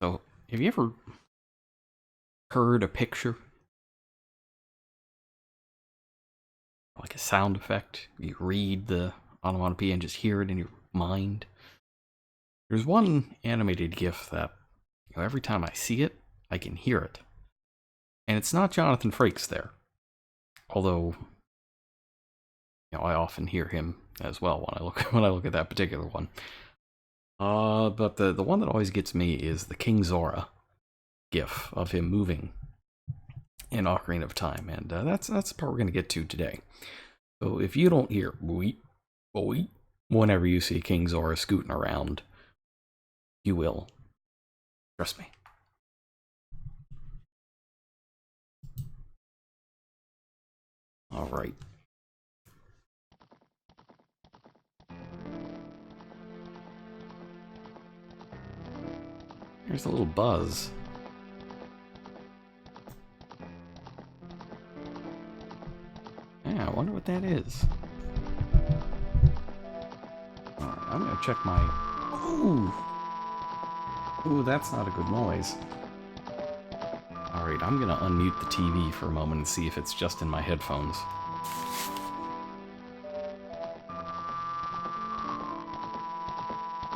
So, have you ever heard a picture, like a sound effect? You read the onomatopoeia and just hear it in your mind? There's one animated GIF that, every time I see it, I can hear it. And it's not Jonathan Frakes there. Although, I often hear him as well when I look at that particular one. But the one that always gets me is the King Zora GIF of him moving in Ocarina of Time, and that's the part we're going to get to today. So if you don't hear Mweep, Mweep, whenever you see King Zora scooting around, you will. Trust me. Alright. There's a little buzz. Yeah, I wonder what that is. Alright, I'm gonna check my... Ooh! Ooh, that's not a good noise. Alright, I'm gonna unmute the TV for a moment and see if it's just in my headphones.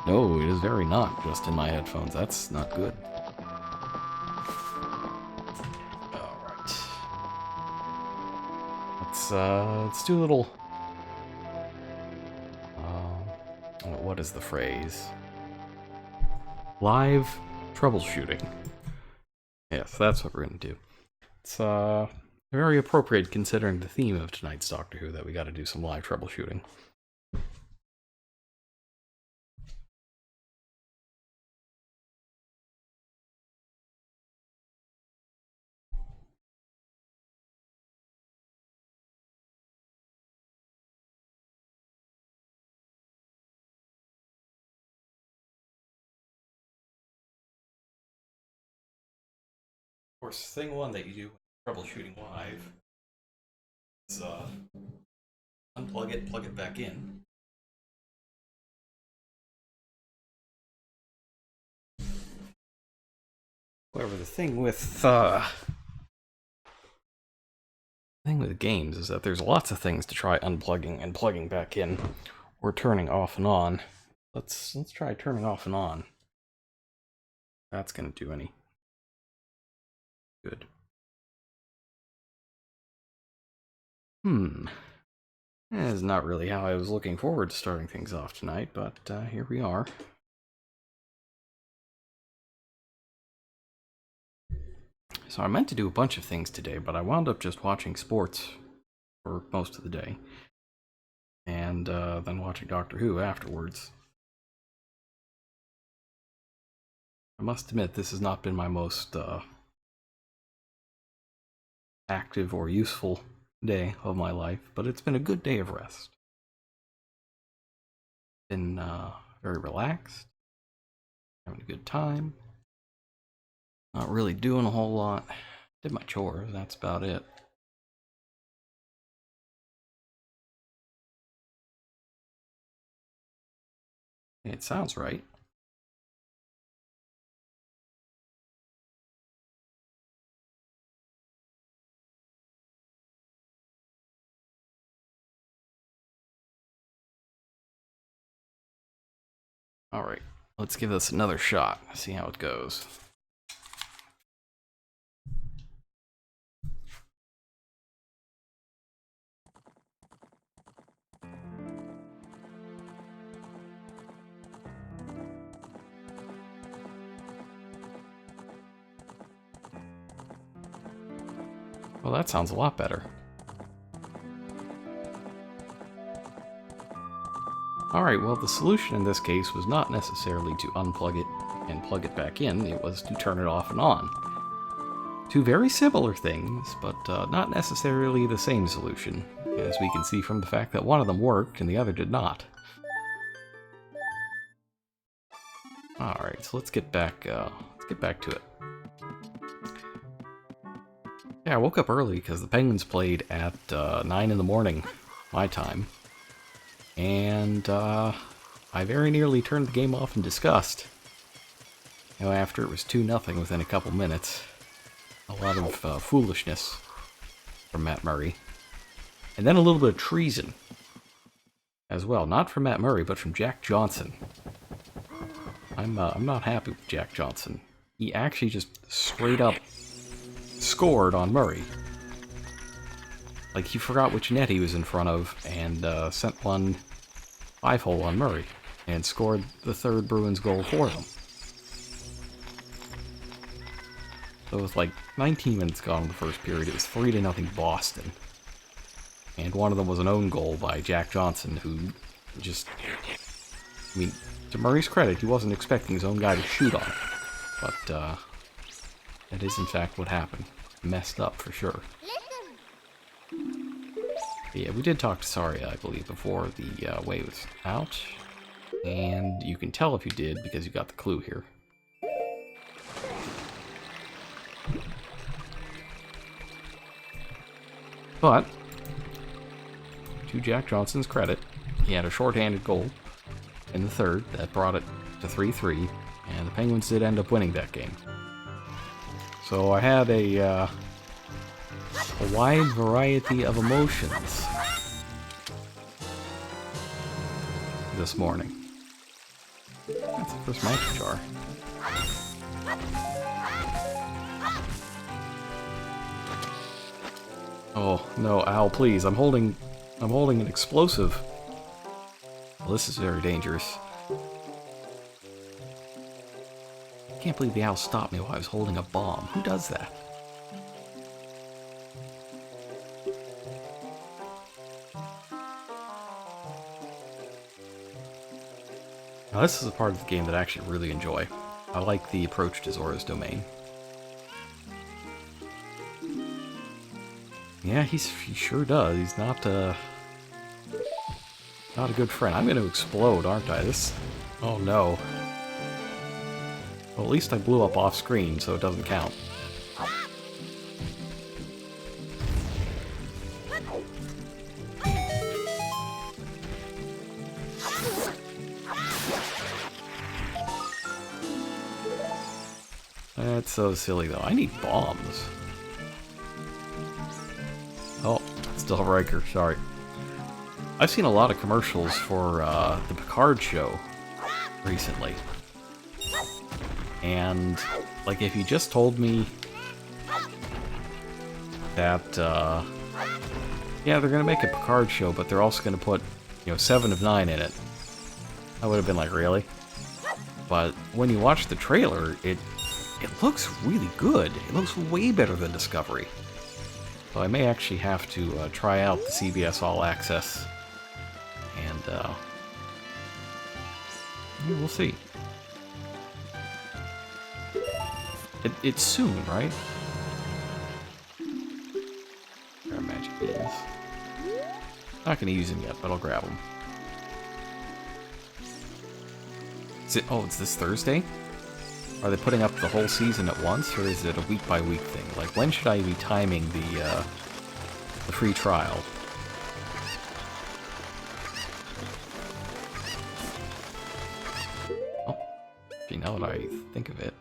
No, it is very not just in my headphones. That's not good. Alright. Let's do a little... what is the phrase? Live troubleshooting. Yes, that's what we're gonna do. It's very appropriate considering the theme of tonight's Doctor Who that we gotta do some live troubleshooting. Of course, thing one that you do troubleshooting live is unplug it, plug it back in. However, the thing with games is that there's lots of things to try unplugging and plugging back in, or turning off and on. Let's try turning off and on. That's gonna do any good. That is not really how I was looking forward to starting things off tonight, but here we are. So I meant to do a bunch of things today, but I wound up just watching sports for most of the day. And then watching Doctor Who afterwards. I must admit, this has not been my most active or useful day of my life, but it's been a good day of rest. Been very relaxed, having a good time. Not really doing a whole lot. Did my chores, that's about it. It sounds right. Alright, let's give this another shot, see how it goes. Well, that sounds a lot better. Alright, well, the solution in this case was not necessarily to unplug it and plug it back in, it was to turn it off and on. Two very similar things, but not necessarily the same solution, as we can see from the fact that one of them worked and the other did not. Alright, so let's get back to it. Yeah, I woke up early because the Penguins played at 9 in the morning, my time. And I very nearly turned the game off in disgust. You know, after it was 2-0 within a couple minutes. A lot of foolishness from Matt Murray. And then a little bit of treason as well. Not from Matt Murray, but from Jack Johnson. I'm not happy with Jack Johnson. He actually just straight up scored on Murray. Like, he forgot which net he was in front of and sent one 5-hole on Murray and scored the third Bruins goal for them. So it was like 19 minutes gone in the first period. It was 3-0 Boston. And one of them was an own goal by Jack Johnson, who just... I mean, to Murray's credit, he wasn't expecting his own guy to shoot on it. But, that is in fact what happened. Messed up, for sure. But yeah, we did talk to Saria, I believe, before the wave was out. And you can tell if you did, because you got the clue here. But, to Jack Johnson's credit, he had a shorthanded goal in the third that brought it to 3-3, and the Penguins did end up winning that game. So I had a wide variety of emotions this morning. That's the first magic jar. Oh no, Al, please! I'm holding an explosive. Well, this is very dangerous. I can't believe the owl stopped me while I was holding a bomb. Who does that? Now, this is a part of the game that I actually really enjoy. I like the approach to Zora's Domain. Yeah, he sure does. He's not a good friend. I'm going to explode, aren't I? Oh no. Well, at least I blew up off screen, so it doesn't count. That's so silly, though. I need bombs. Oh, still Riker, sorry. I've seen a lot of commercials for the Picard show recently. And, like, if you just told me that, yeah, they're gonna make a Picard show, but they're also gonna put, 7 of 9 in it, I would have been like, really? But when you watch the trailer, it looks really good. It looks way better than Discovery. So I may actually have to try out the CBS All Access, and we'll see. It's soon, right? Grab magic beans. Not gonna use them yet, but I'll grab them. Oh, it's this Thursday? Are they putting up the whole season at once, or is it a week-by-week thing? Like, when should I be timing the free trial? Oh, okay, now that I think of it,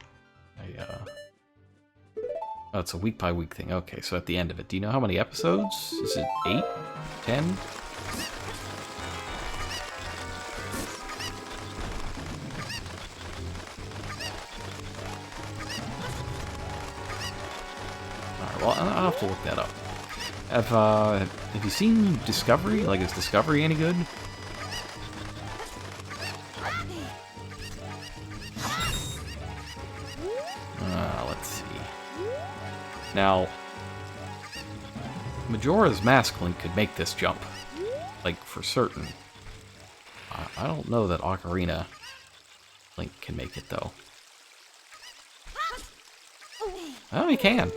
oh, it's a week-by-week thing. Okay, so at the end of it, do you know how many episodes? Is it 8? 10? Well, I'll have to look that up. Have you seen Discovery? Like, is Discovery any good? Let's see. Now, Majora's Mask Link could make this jump. Like, for certain. I don't know that Ocarina Link can make it, though. Oh, he can.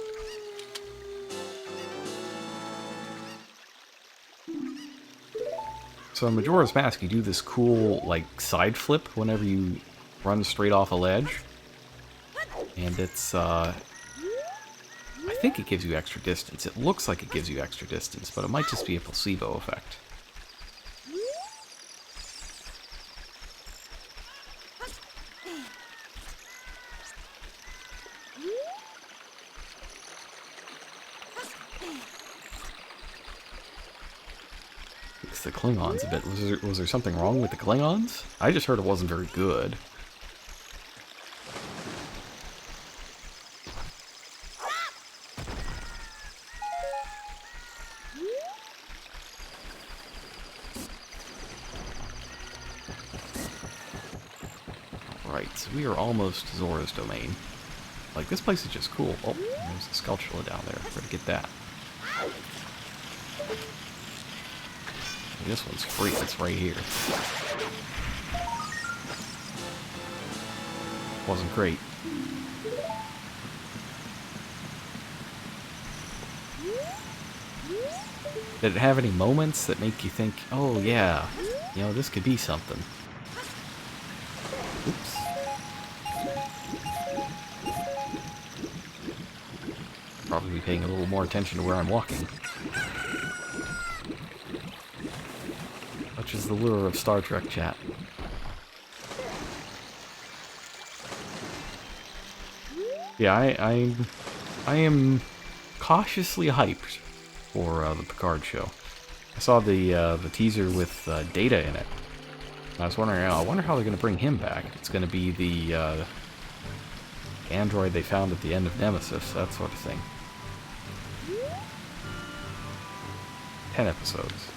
So in Majora's Mask, you do this cool, like, side flip whenever you run straight off a ledge. And it's, I think it gives you extra distance. It looks like it gives you extra distance, but it might just be a placebo effect. the Klingons a bit. Was there something wrong with the Klingons? I just heard it wasn't very good. Right, so we are almost to Zora's domain. Like, this place is just cool. Oh, there's the Skulltula down there. Where to get that? This one's free. It's right here. Wasn't great. Did it have any moments that make you think, oh yeah, you know, this could be something? Oops. Probably be paying a little more attention to where I'm walking. Which is the lure of Star Trek chat. Yeah, I am cautiously hyped for the Picard show. I saw the teaser with Data in it. I was wondering, I wonder how they're going to bring him back. It's going to be the android they found at the end of Nemesis, that sort of thing. 10 episodes.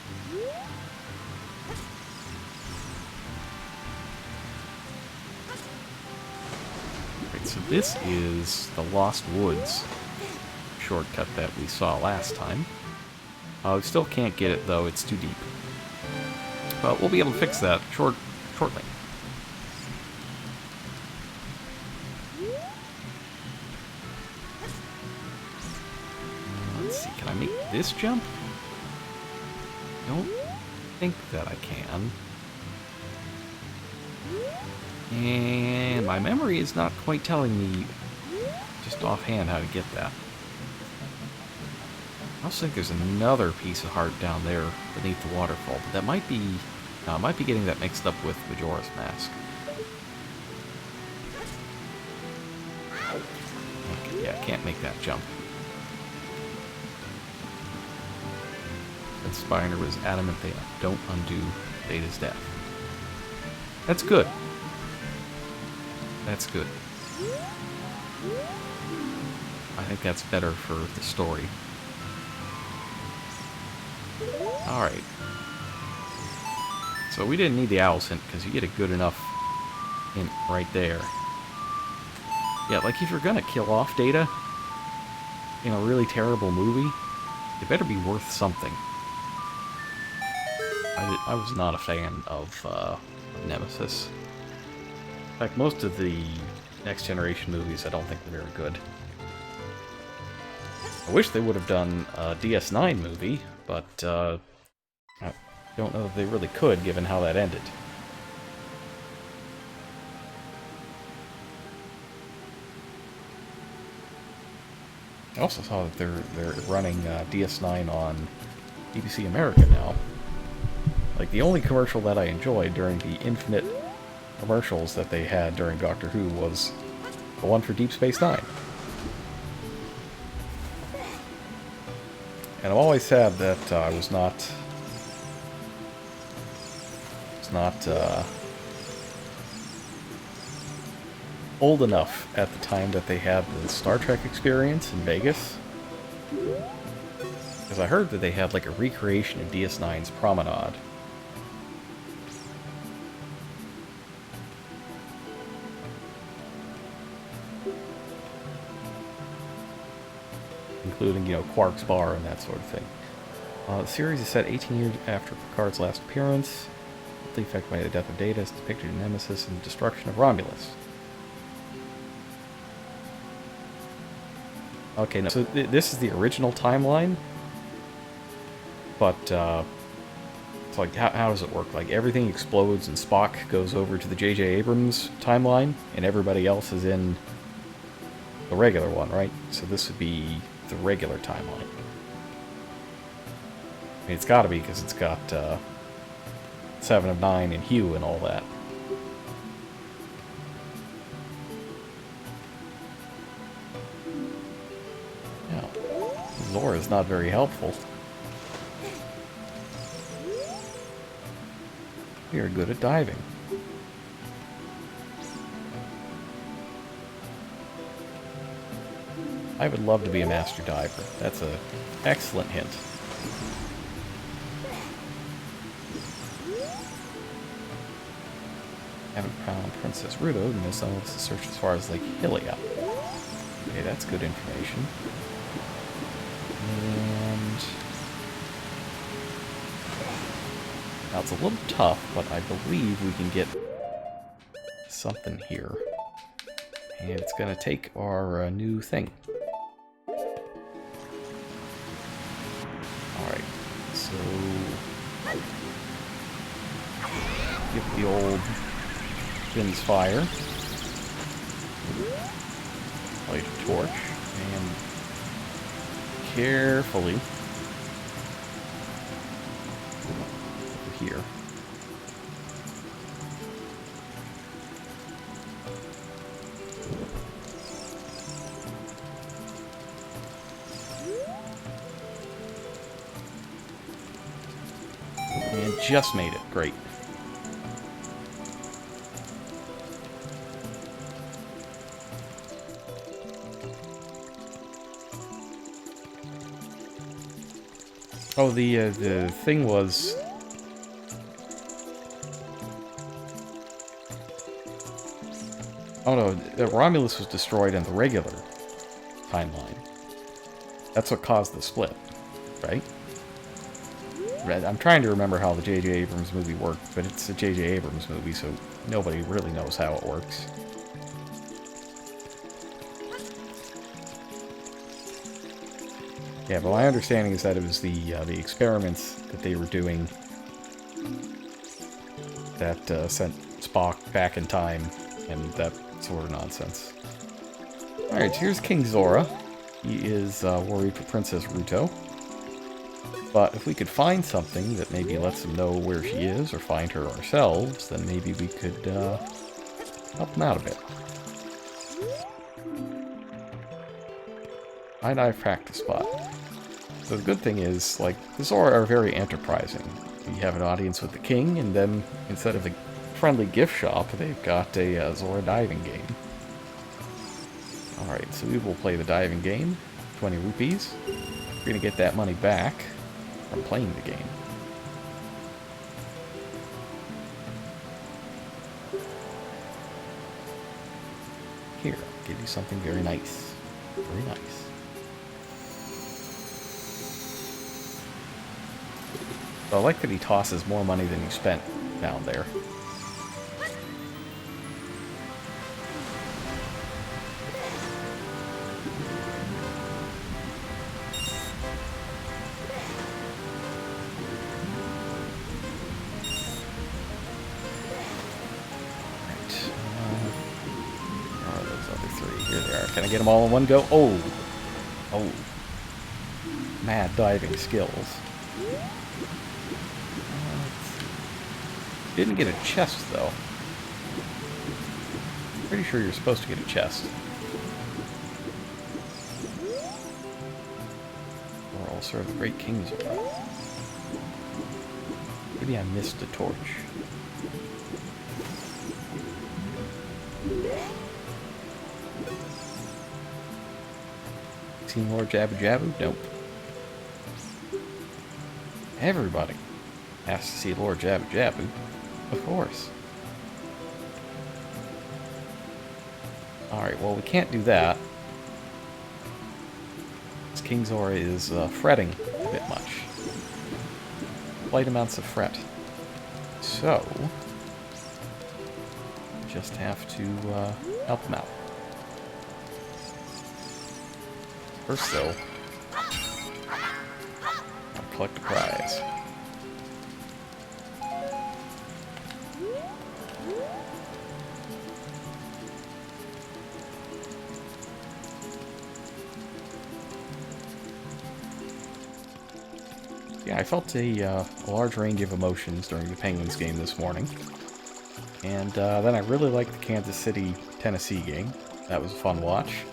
Right, so this is the Lost Woods shortcut that we saw last time. We still can't get it, though. It's too deep. But we'll be able to fix that shortly. Let's see, can I make this jump? Don't think that I can. And my memory is not quite telling me just offhand how to get that. I also think there's another piece of heart down there beneath the waterfall, but that might be getting that mixed up with Majora's Mask. Okay, yeah, I can't make that jump. And Spiner was adamant they don't undo Data's death. That's good. That's good. I think that's better for the story. Alright. So we didn't need the Owl's hint because you get a good enough hint right there. Yeah, like if you're gonna kill off Data in a really terrible movie, it better be worth something. I was not a fan of Nemesis. In fact, most of the Next Generation movies I don't think were very good. I wish they would have done a DS9 movie, but I don't know if they really could, given how that ended. I also saw that they're running DS9 on BBC America now. Like, the only commercial that I enjoyed during the infinite commercials that they had during Doctor Who was the one for Deep Space Nine. And I'm always sad that I was not old enough at the time that they had the Star Trek experience in Vegas. Because I heard that they had like a recreation of DS9's Promenade. Including, you know, Quark's Bar and that sort of thing. The series is set 18 years after Picard's last appearance. The effect by the death of Data is depicted in Nemesis and the destruction of Romulus. Okay, no, so this is the original timeline, but it's like, how does it work? Like, everything explodes and Spock goes over to the J.J. Abrams timeline, and everybody else is in the regular one, right? So this would be the regular timeline. I mean, it's gotta be, because it's got 7 of 9 and Hugh and all that. Yeah. Zora's not very helpful. You're good at diving. I would love to be a master diver. That's an excellent hint. Haven't found Princess Ruto, and there's someone to search as far as Lake Hylia. Okay, that's good information. And now it's a little tough, but I believe we can get something here. And it's gonna take our new thing. Alright, so get the old Finn's fire. Light a torch and carefully over here. And just made it. Great. Oh, the thing was... Oh no, Romulus was destroyed in the regular timeline. That's what caused the split, right? I'm trying to remember how the J.J. Abrams movie worked, but it's a J.J. Abrams movie, so nobody really knows how it works. Yeah, but my understanding is that it was the experiments that they were doing that sent Spock back in time, and that sort of nonsense. Alright, so here's King Zora. He is worried for Princess Ruto. But if we could find something that maybe lets him know where she is, or find her ourselves, then maybe we could help him out a bit. High dive practice spot. So the good thing is, like, the Zora are very enterprising. You have an audience with the king, and then instead of a friendly gift shop, they've got a Zora diving game. Alright, so we will play the diving game. 20 rupees. We're going to get that money back from playing the game. Here, I'll give you something very nice. Very nice. So I like that he tosses more money than he spent down there. Can I get them all in one go? Oh! Oh. Mad diving skills. Didn't get a chest, though. Pretty sure you're supposed to get a chest. Or I'll serve the Great Kings around. Maybe I missed a torch. Seen Lord Jabu Jabu? Nope. Everybody has to see Lord Jabu Jabu. Of course. Alright, well, we can't do that. This King Zora is fretting a bit much. Slight amounts of fret. So, just have to help him out. First, though, I'll collect a prize. Yeah, I felt a large range of emotions during the Penguins game this morning. And then I really liked the Kansas City, Tennessee game. That was a fun watch.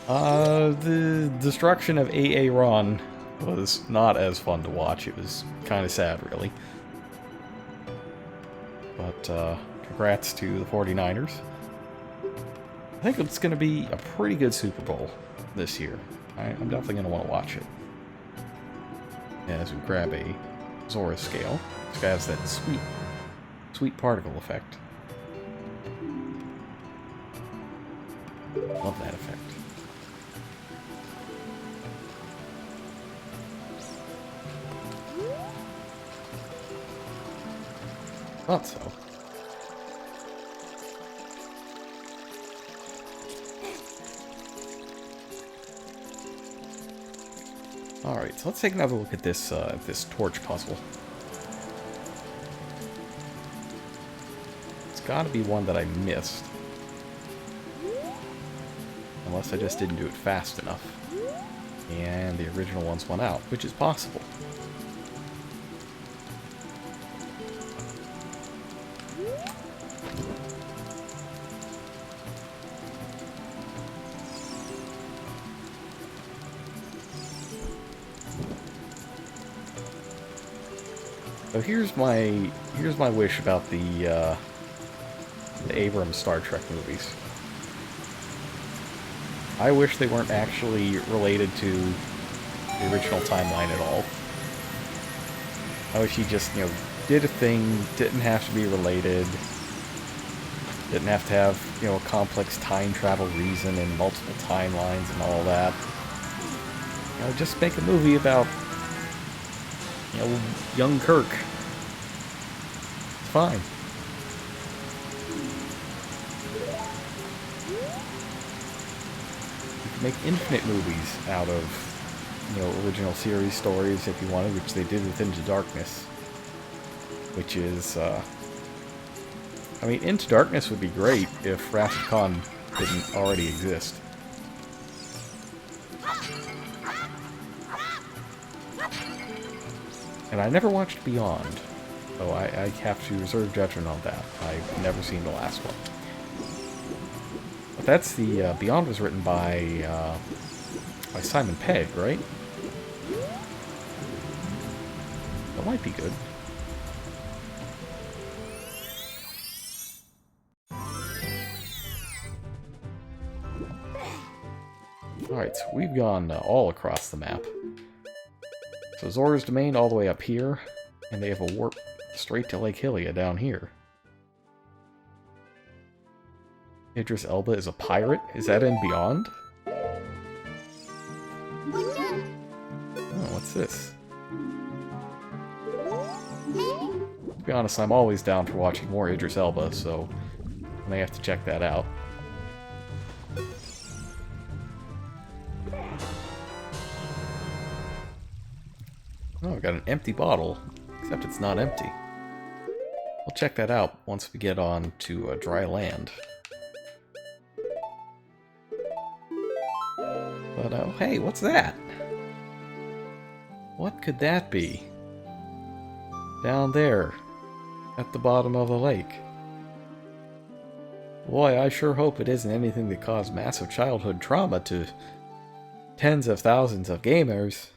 The destruction of A.A. Ron was not as fun to watch. It was kind of sad, really. congrats to the 49ers. I think it's going to be a pretty good Super Bowl this year. I'm definitely going to want to watch it. As we grab a Zora scale. This guy has that sweet particle effect. Love that effect. Thought so. Alright, so let's take another look at this torch puzzle. It's gotta be one that I missed. Unless I just didn't do it fast enough. And the original ones went out, which is possible. So here's my wish about the Abrams Star Trek movies. I wish they weren't actually related to the original timeline at all. I wish he just, did a thing, didn't have to be related, didn't have to have, a complex time travel reason and multiple timelines and all that. Just make a movie about, young Kirk. It's fine. Make infinite movies out of, original series stories if you wanted, which they did with Into Darkness. Which is, Into Darkness would be great if Wrath of Khan didn't already exist. And I never watched Beyond, so I have to reserve judgment on that. I've never seen the last one. But that's the, Beyond was written by Simon Pegg, right? That might be good. Alright, so we've gone all across the map. So Zora's Domain all the way up here, and they have a warp straight to Lake Hylia down here. Idris Elba is a pirate? Is that in Beyond? Oh, what's this? To be honest, I'm always down for watching more Idris Elba, so I may have to check that out. Oh, I've got an empty bottle, except it's not empty. I'll check that out once we get on to dry land. But, oh, hey, what's that? What could that be? Down there, at the bottom of the lake. Boy, I sure hope it isn't anything that caused massive childhood trauma to tens of thousands of gamers.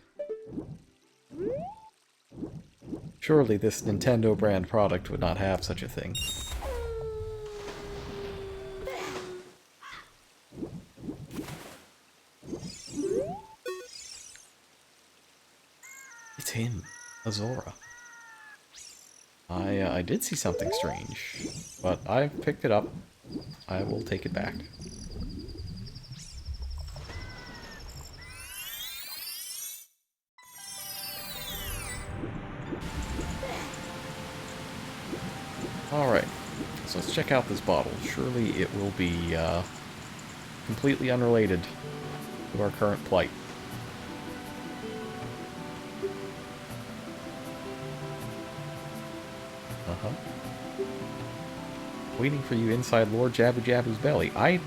Surely this Nintendo brand product would not have such a thing. It's him, Azora. I did see something strange, but I picked it up. I will take it back. Alright, so let's check out this bottle. Surely it will be completely unrelated to our current plight. Uh-huh. Waiting for you inside Lord Jabba Jabba's belly. I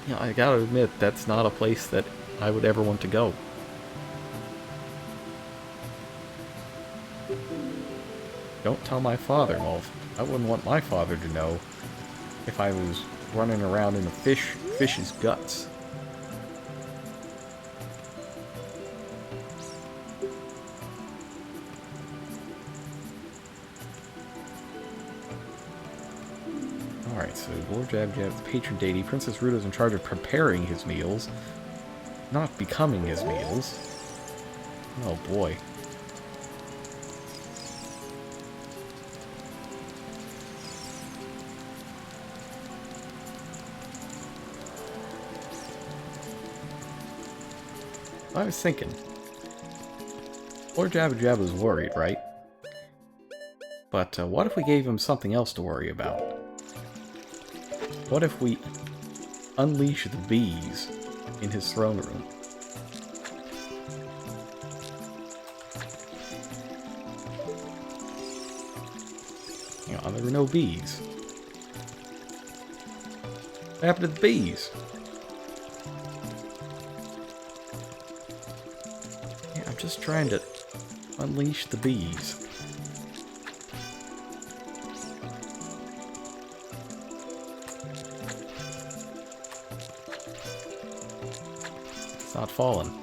gotta admit, that's not a place that I would ever want to go. Don't tell my father. Well, I wouldn't want my father to know if I was running around in a fish's guts. so Lord Jab Jab's patron deity. Princess Ruto's in charge of preparing his meals, not becoming his meals. Oh boy. I was thinking, Lord Jabba Jabba was worried, right? But what if we gave him something else to worry about? What if we unleash the bees in his throne room? Hang on, there were no bees. What happened to the bees? Yeah, I'm just trying to unleash the bees. It's not falling.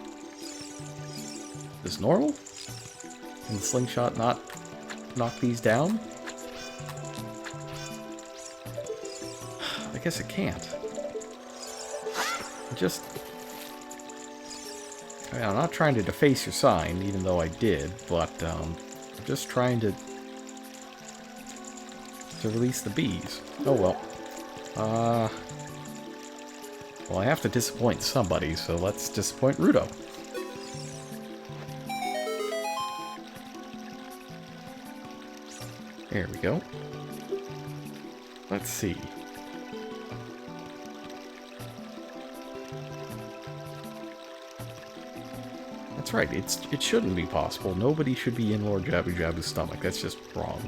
Is this normal? Can the slingshot not knock these down? I guess it can't. I mean, I'm not trying to deface your sign, even though I did, but I'm just trying to release the bees. Oh well. Well, I have to disappoint somebody, so let's disappoint Ruto. There we go. Let's see. That's right, it shouldn't be possible. Nobody should be in Lord Jabu Jabu's stomach. That's just wrong.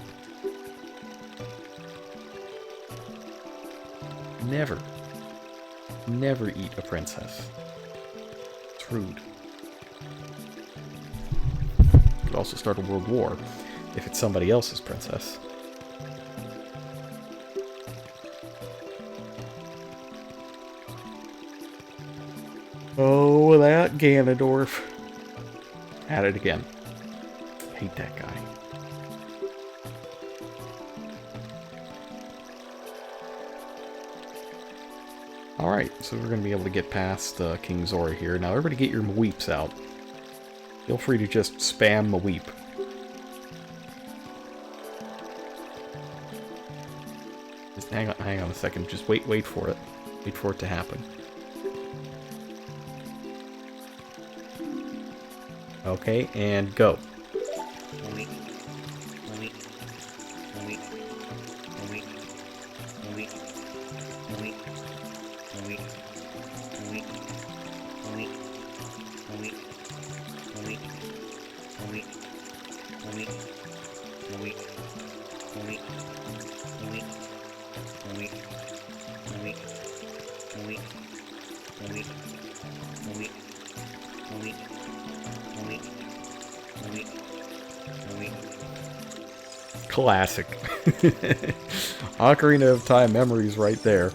Never eat a princess. It's rude. Could also start a world war if it's somebody else's princess. Oh, that Ganondorf. At it again. Hate that guy. Alright, so we're going to be able to get past King Zora here. Now everybody get your Mweeps out. Feel free to just spam Mweep. Just hang on a second. Just wait for it. Wait for it to happen. Okay, and go. Classic. Ocarina of Time memories right there.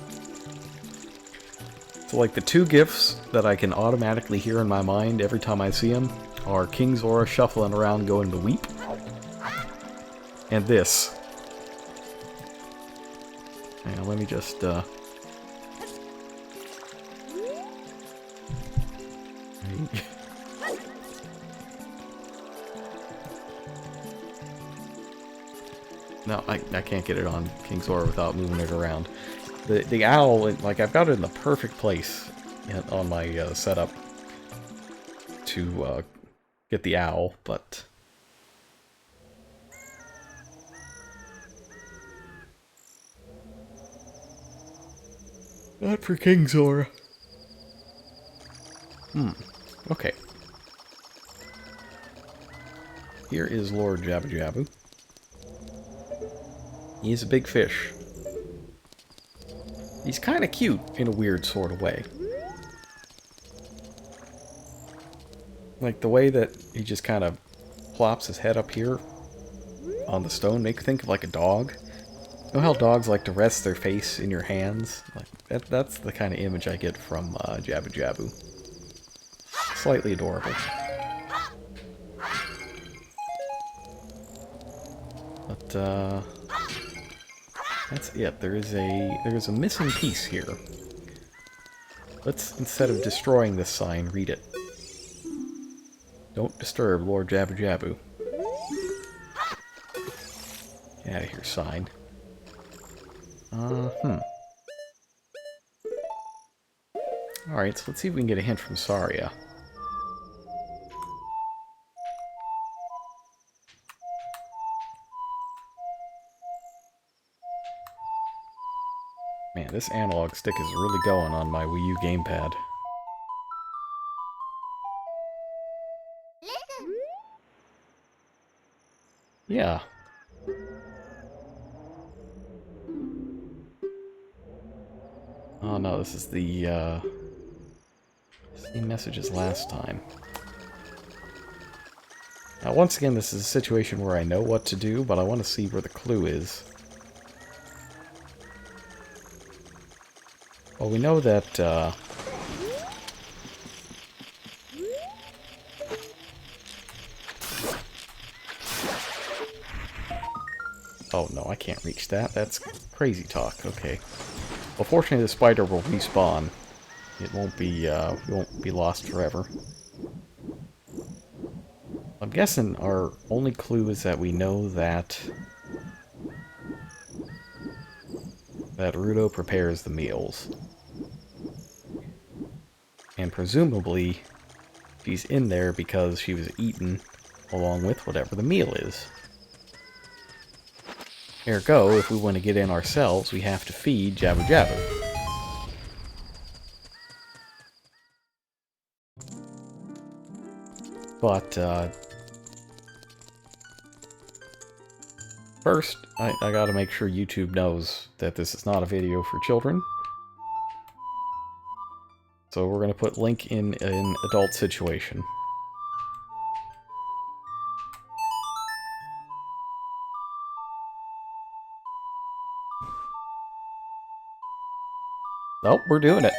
So like the two gifs that I can automatically hear in my mind every time I see them are King Zora shuffling around going to Mweep, and this. Hang on, let me just No, I can't get it on King Zora without moving it around. The owl, like, I've got it in the perfect place on my setup to get the owl, but... not for King Zora. Okay. Here is Lord Jabu Jabu. He's a big fish. He's kind of cute in a weird sort of way. Like the way that he just kind of plops his head up here on the stone. Make you think of like a dog. You know how dogs like to rest their face in your hands? Like that's the kind of image I get from Jabu Jabu. Slightly adorable. But, That's it. There is a missing piece here. Let's, instead of destroying this sign, read it. Don't disturb Lord Jabu Jabu. Get out of here, sign. Alright, so let's see if we can get a hint from Saria. Man, this analog stick is really going on my Wii U gamepad. Yeah. Oh no, this is the same message as last time. Now once again, this is a situation where I know what to do, but I want to see where the clue is. Well, we know that, oh no, I can't reach that. That's crazy talk. Okay. Well, fortunately the spider will respawn. It won't be lost forever. I'm guessing our only clue is that we know that Rudo prepares the meals. And presumably, she's in there because she was eaten along with whatever the meal is. Ergo, if we want to get in ourselves, we have to feed Jabu Jabu. But, first, I gotta make sure YouTube knows that this is not a video for children. So we're gonna put Link in an adult situation. Nope, we're doing it.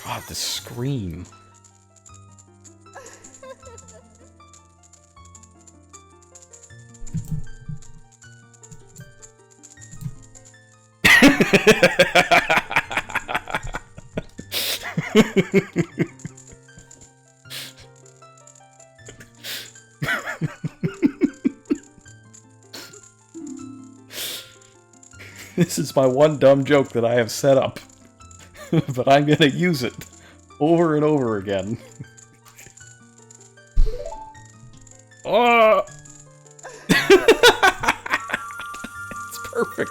God, the scream. This is my one dumb joke that I have set up, but I'm gonna use it over and over again. Oh! It's perfect.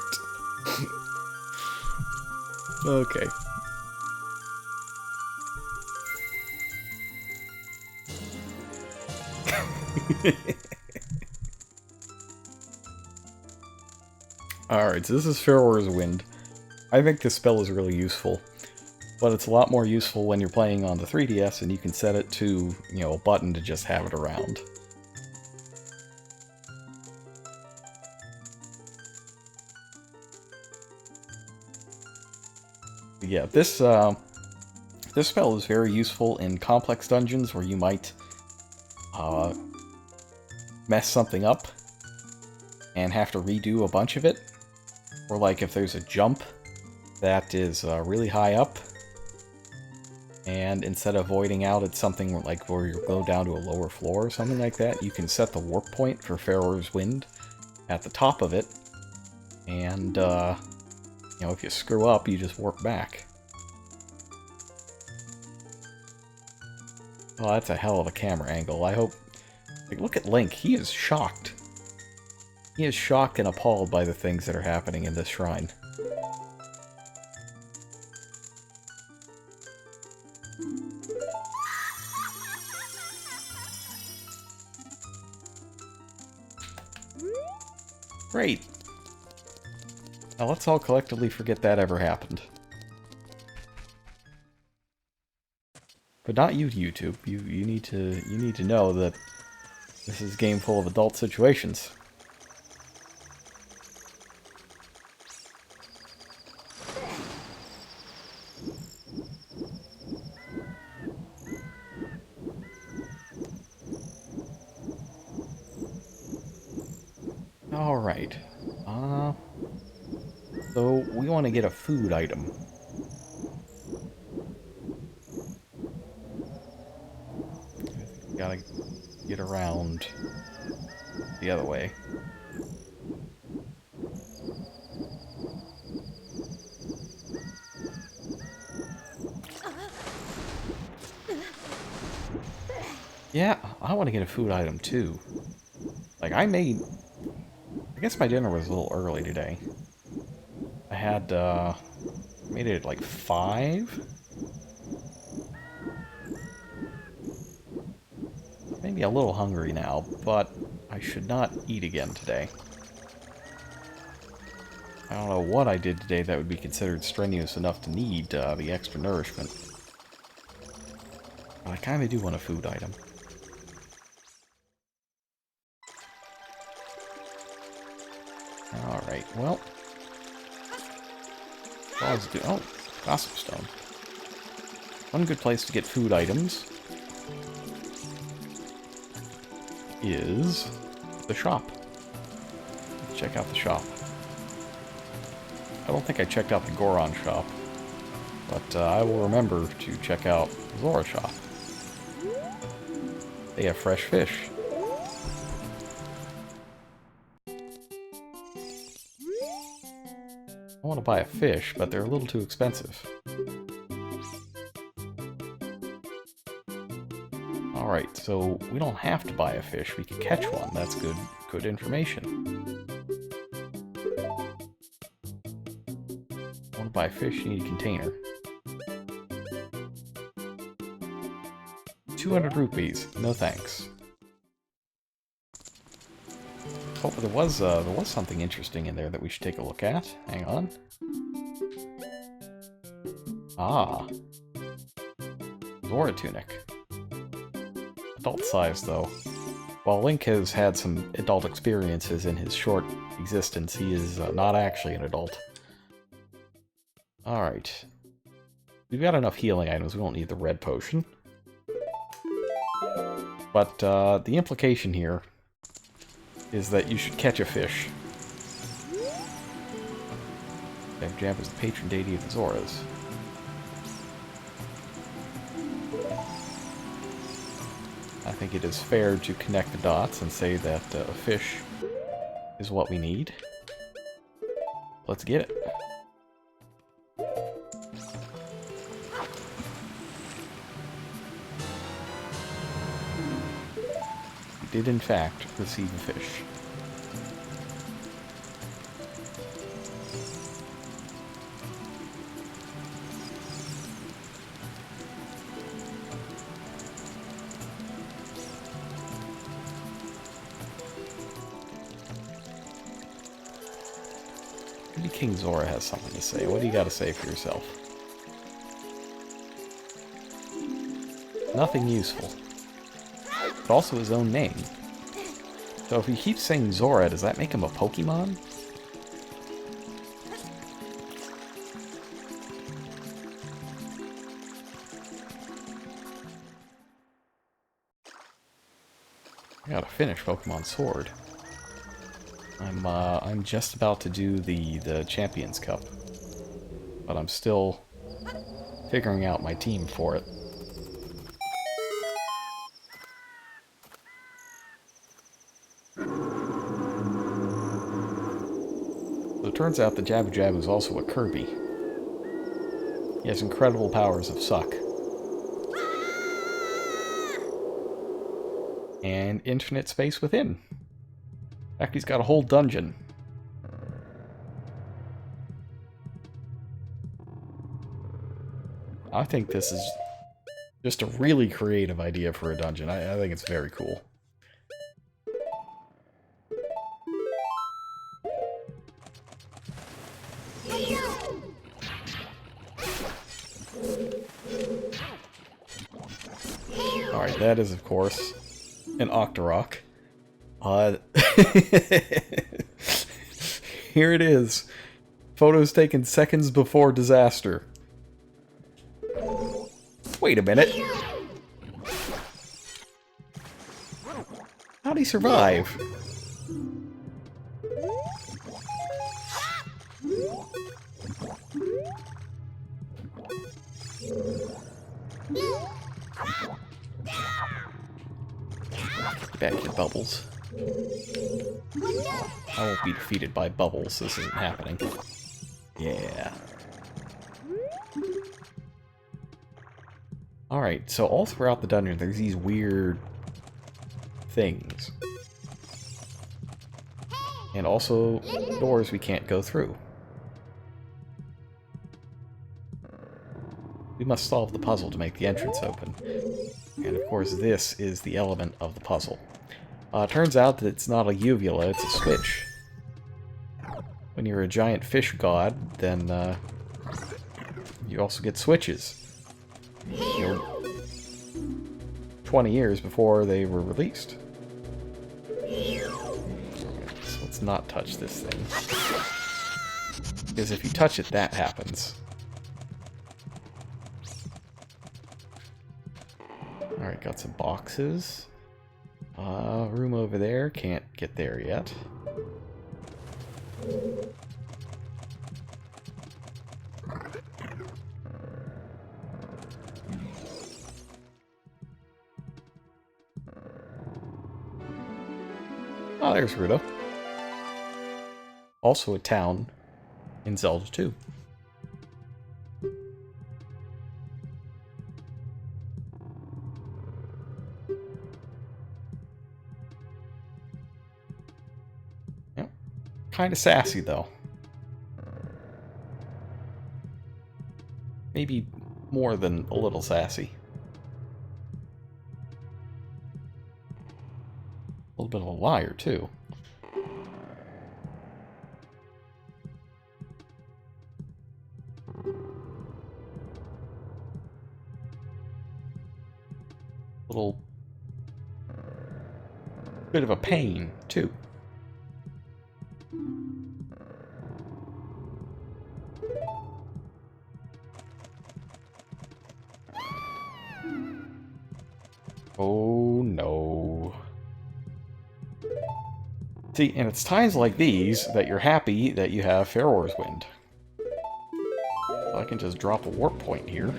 Okay. Alright, so this is Pharaoh's Wind. I think this spell is really useful, but it's a lot more useful when you're playing on the 3DS and you can set it to, you know, a button to just have it around. Yeah, this spell is very useful in complex dungeons where you might mess something up and have to redo a bunch of it. Or like if there's a jump that is really high up, and instead of voiding out at something like where you go down to a lower floor or something like that, you can set the warp point for Pharaoh's Wind at the top of it, and you know, if you screw up, you just warp back. Oh, that's a hell of a camera angle. I hope... Like, look at Link. He is shocked. He is shocked and appalled by the things that are happening in this shrine. Great. Now let's all collectively forget that ever happened. But not you, YouTube. You need to know that this is a game full of adult situations. Alright. So we want to get a food item. Gotta get around the other way. Yeah, I want to get a food item too. Like, I guess my dinner was a little early today. I had, made it at like 5? Maybe a little hungry now, but I should not eat again today. I don't know what I did today that would be considered strenuous enough to need the extra nourishment. But I kind of do want a food item. Alright, well. Oh, gossip stone. One good place to get food items is the shop. Let's check out the shop. I don't think I checked out the Goron shop, but I will remember to check out Zora's shop. They have fresh fish. I want to buy a fish, but they're a little too expensive. Alright, so we don't have to buy a fish. We could catch one. That's good information. I want to buy a fish, you need a container. 200 rupees. No thanks. Oh, but there was something interesting in there that we should take a look at. Hang on. Ah. Zora tunic. Adult size, though. While Link has had some adult experiences in his short existence, he is not actually an adult. Alright. We've got enough healing items, we won't need the red potion. But the implication here is that you should catch a fish. Jab is the patron deity of the Zoras. I think it is fair to connect the dots and say that a fish is what we need. Let's get it. We did in fact receive a fish. Maybe King Zora has something to say. What do you got to say for yourself? Nothing useful. But also his own name. So if he keeps saying Zora, does that make him a Pokemon? I gotta finish Pokemon Sword. I'm just about to do the Champions Cup, but I'm still figuring out my team for it. So it turns out that Jabu Jabu is also a Kirby. He has incredible powers of Suck. And infinite space within. In fact, he's got a whole dungeon. I think this is just a really creative idea for a dungeon. I think it's very cool. Alright, that is, of course, an Octorok. Here it is. Photos taken seconds before disaster. Wait a minute. How'd he survive? Get back to Bubbles. I won't be defeated by Bubbles. This isn't happening. Yeah. Alright, so all throughout the dungeon, there's these weird things. And also doors we can't go through. We must solve the puzzle to make the entrance open. And of course this is the element of the puzzle. Turns out that it's not a uvula, it's a switch. When you're a giant fish god, then you also get switches. You know, 20 years before they were released. So let's not touch this thing. Because if you touch it, that happens. Alright, got some boxes. Room over there. Can't get there yet. Oh, there's Rudo. Also a town in Zelda 2. Yep. Kind of sassy, though. Maybe more than a little sassy. A little bit of a liar, too. Little bit of a pain, too. Oh, no. See, and it's times like these that you're happy that you have Pharaoh's Wind. So I can just drop a warp point here.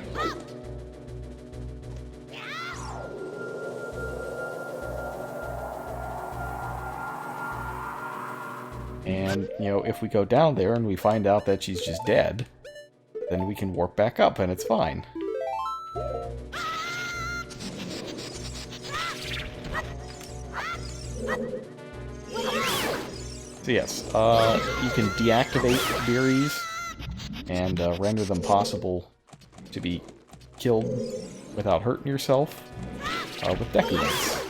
And, you know, if we go down there and we find out that she's just dead, then we can warp back up and it's fine. So yes, you can deactivate berries and render them possible to be killed without hurting yourself with Deku Nuts.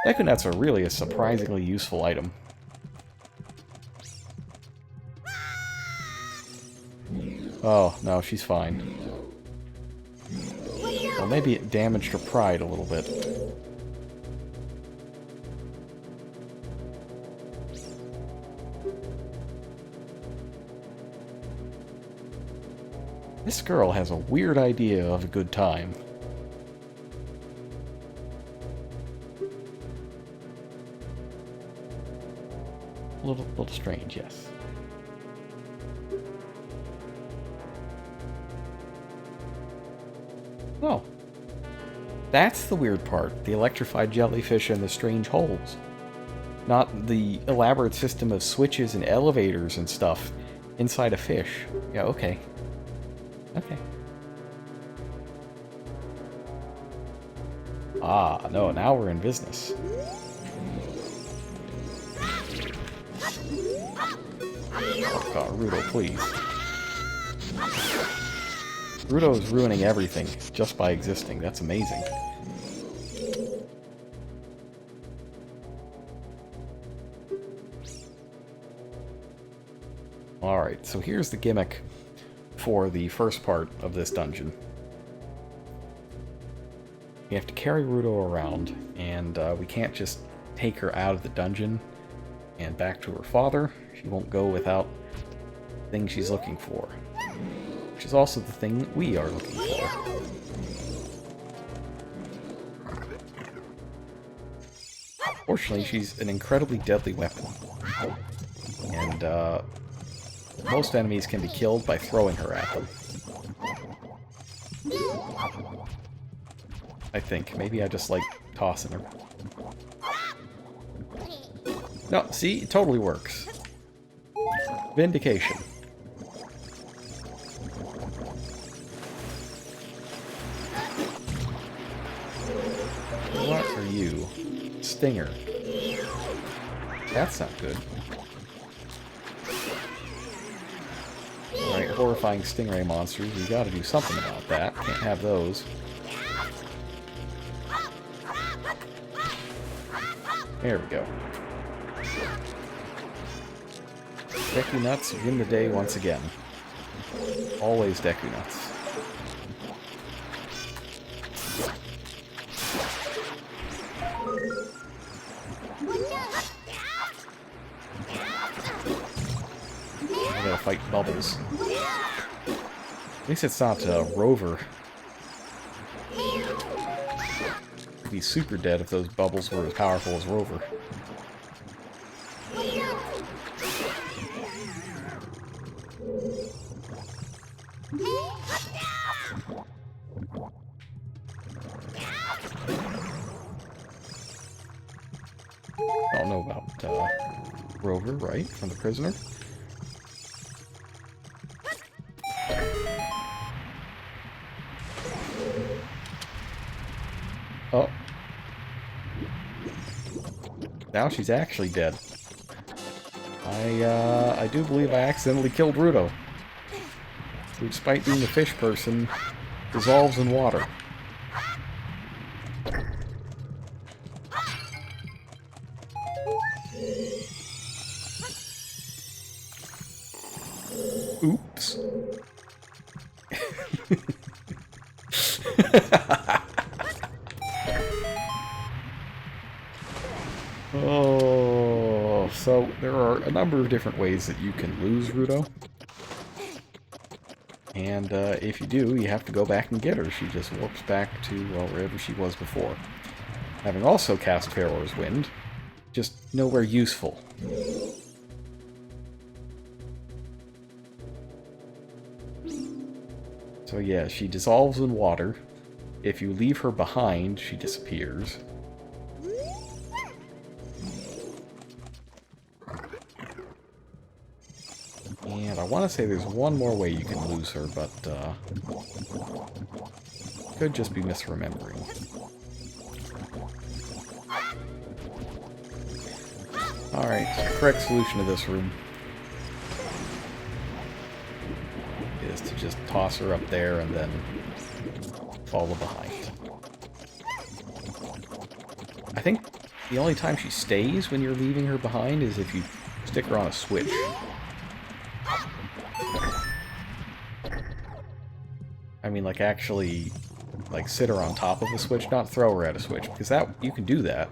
Deku Nuts are really a surprisingly useful item. Oh, no, she's fine. Well, maybe it damaged her pride a little bit. This girl has a weird idea of a good time. A little strange, yes. Oh. That's the weird part. The electrified jellyfish and the strange holes. Not the elaborate system of switches and elevators and stuff inside a fish. Yeah, okay. Okay. Ah, no, now we're in business. Oh god, Rudo, please. Rudo is ruining everything just by existing. That's amazing. Alright, so here's the gimmick for the first part of this dungeon. We have to carry Rudo around, and we can't just take her out of the dungeon and back to her father. She won't go without the thing she's looking for. Which is also the thing we are looking for. Fortunately, she's an incredibly deadly weapon. And, Most enemies can be killed by throwing her at them. I think. Maybe I just like tossing her. No, see? It totally works. Vindication. What are you? Stinger. That's not good. Alright, horrifying stingray monsters. We gotta do something about that. Can't have those. There we go. Deku Nuts win the day once again. Always Deku Nuts. I gotta fight Bubbles. At least it's not Rover. He'd be super dead if those Bubbles were as powerful as Rover. Don't know about Rover, right? From the prisoner. Oh. Now she's actually dead. I do believe I accidentally killed Ruto. Who, despite being a fish person, dissolves in water. Oops. Oh, so there are a number of different ways that you can lose Ruto. And if you do, you have to go back and get her. She just warps back to, well, wherever she was before. Having also cast Pharaoh's Wind, just nowhere useful. So yeah, she dissolves in water. If you leave her behind, she disappears. And I want to say there's one more way you can lose her, but could just be misremembering. Alright, so the correct solution to this room is to just toss her up there and then follow behind. I think the only time she stays when you're leaving her behind is if you stick her on a switch. I mean, like, actually, like, sit her on top of a switch, not throw her at a switch, because that, you can do that.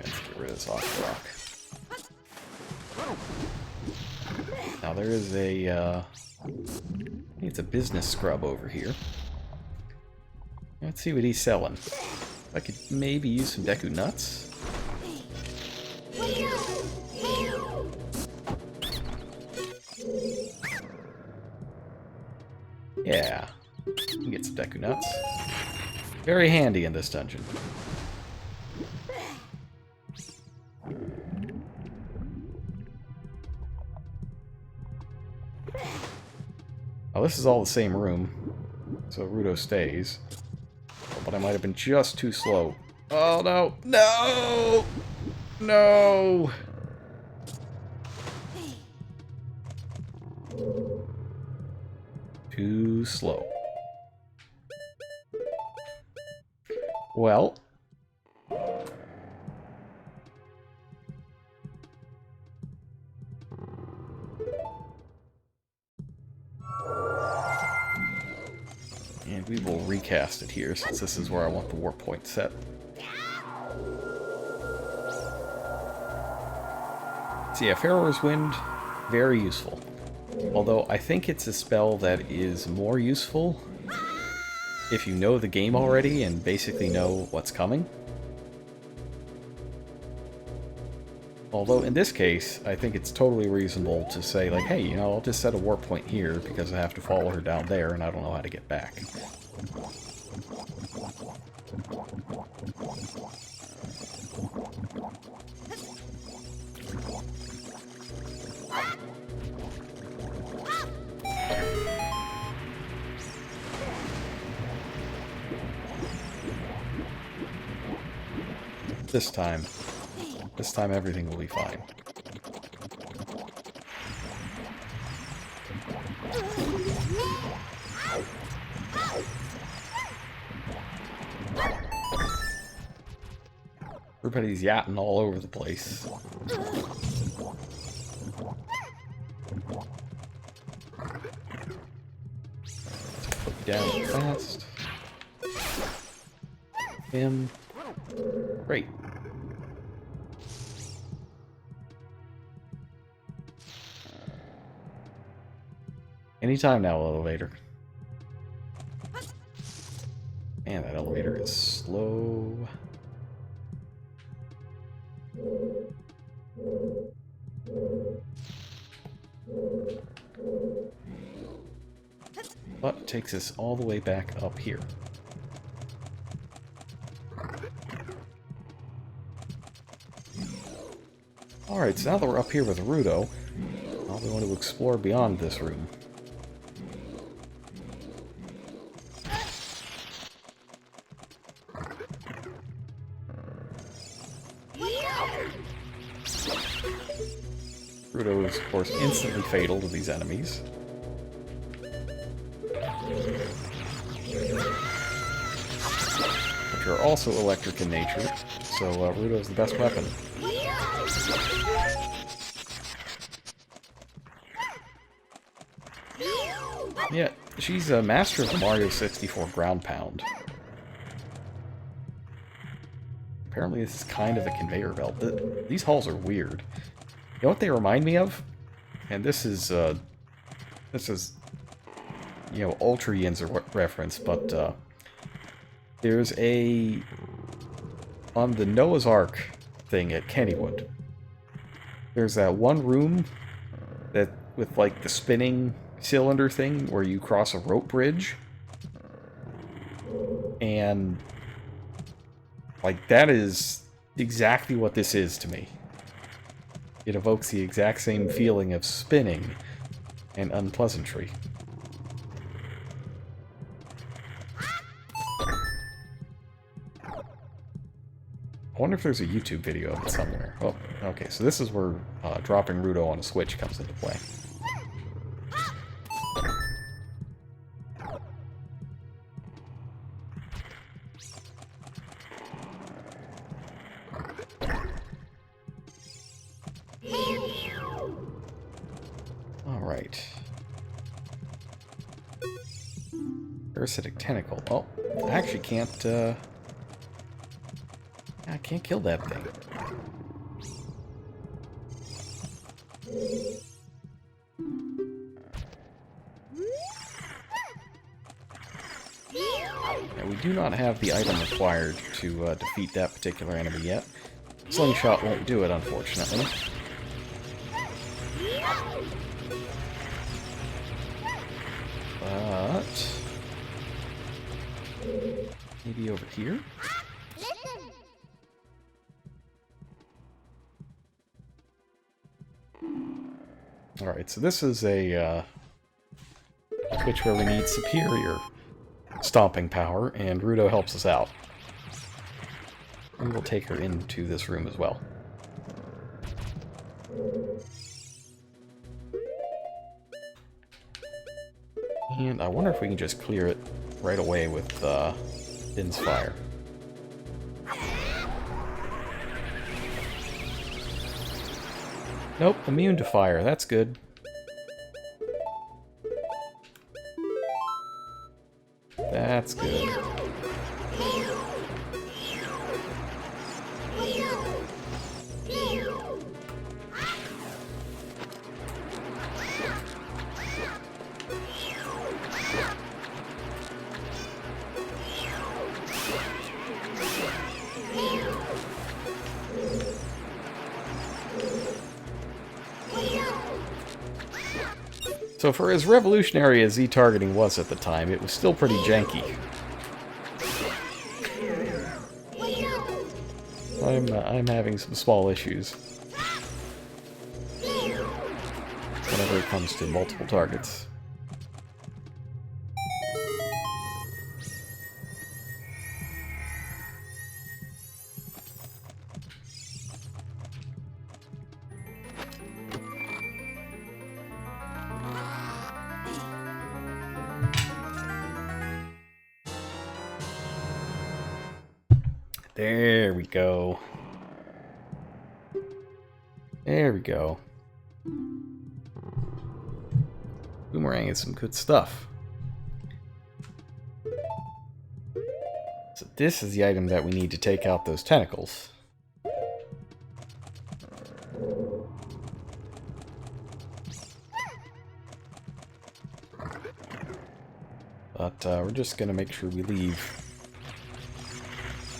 Let's get rid of this off rock. Now, there is a, I think it's a business scrub over here. Let's see what he's selling. I could maybe use some Deku Nuts. Yeah, you can get some Deku Nuts. Very handy in this dungeon. Oh, this is all the same room, so Ruto stays. But I might have been just too slow. Oh no! No! No! Too slow. Well. And we will recast it here, since this is where I want the warp point set. So yeah, Pharaoh's Wind, very useful. Although I think it's a spell that is more useful if you know the game already and basically know what's coming. Although in this case, I think it's totally reasonable to say, like, hey, you know, I'll just set a warp point here because I have to follow her down there and I don't know how to get back. This time everything will be fine. Everybody's yatting all over the place. Put down fast. Him. Great. Anytime now, elevator. Man, that elevator is slow. But it takes us all the way back up here. Alright, so now that we're up here with Rudo, I'll be want to explore beyond this room. Rudo is, of course, instantly fatal to these enemies. Which are also electric in nature, so Rudo is the best weapon. Yeah, she's a master of the Mario 64 ground pound. Apparently this is kind of a conveyor belt. These halls are weird. You know what they remind me of? And this is, you know, Ultra Yin's a reference, but, there's on the Noah's Ark thing at Kennywood, there's that one room that, with, like, the spinning cylinder thing where you cross a rope bridge. And, like, that is exactly what this is to me. It evokes the exact same feeling of spinning and unpleasantry. I wonder if there's a YouTube video of it somewhere. Oh, okay, so this is where dropping Rudo on a switch comes into play. Alright. Parasitic tentacle. Oh, I actually can't, I can't kill that thing. Now, we do not have the item required to defeat that particular enemy yet. Slingshot won't do it, unfortunately. But maybe over here? Alright, so this is a switch where we need superior stomping power, and Rudo helps us out. We will take her into this room as well. And I wonder if we can just clear it right away with Din's Fire. Nope, immune to fire. That's good. That's good. So for as revolutionary as Z-targeting was at the time, it was still pretty janky. I'm having some small issues whenever it comes to multiple targets. There we go. There we go. Boomerang is some good stuff. So this is the item that we need to take out those tentacles. But we're just going to make sure we leave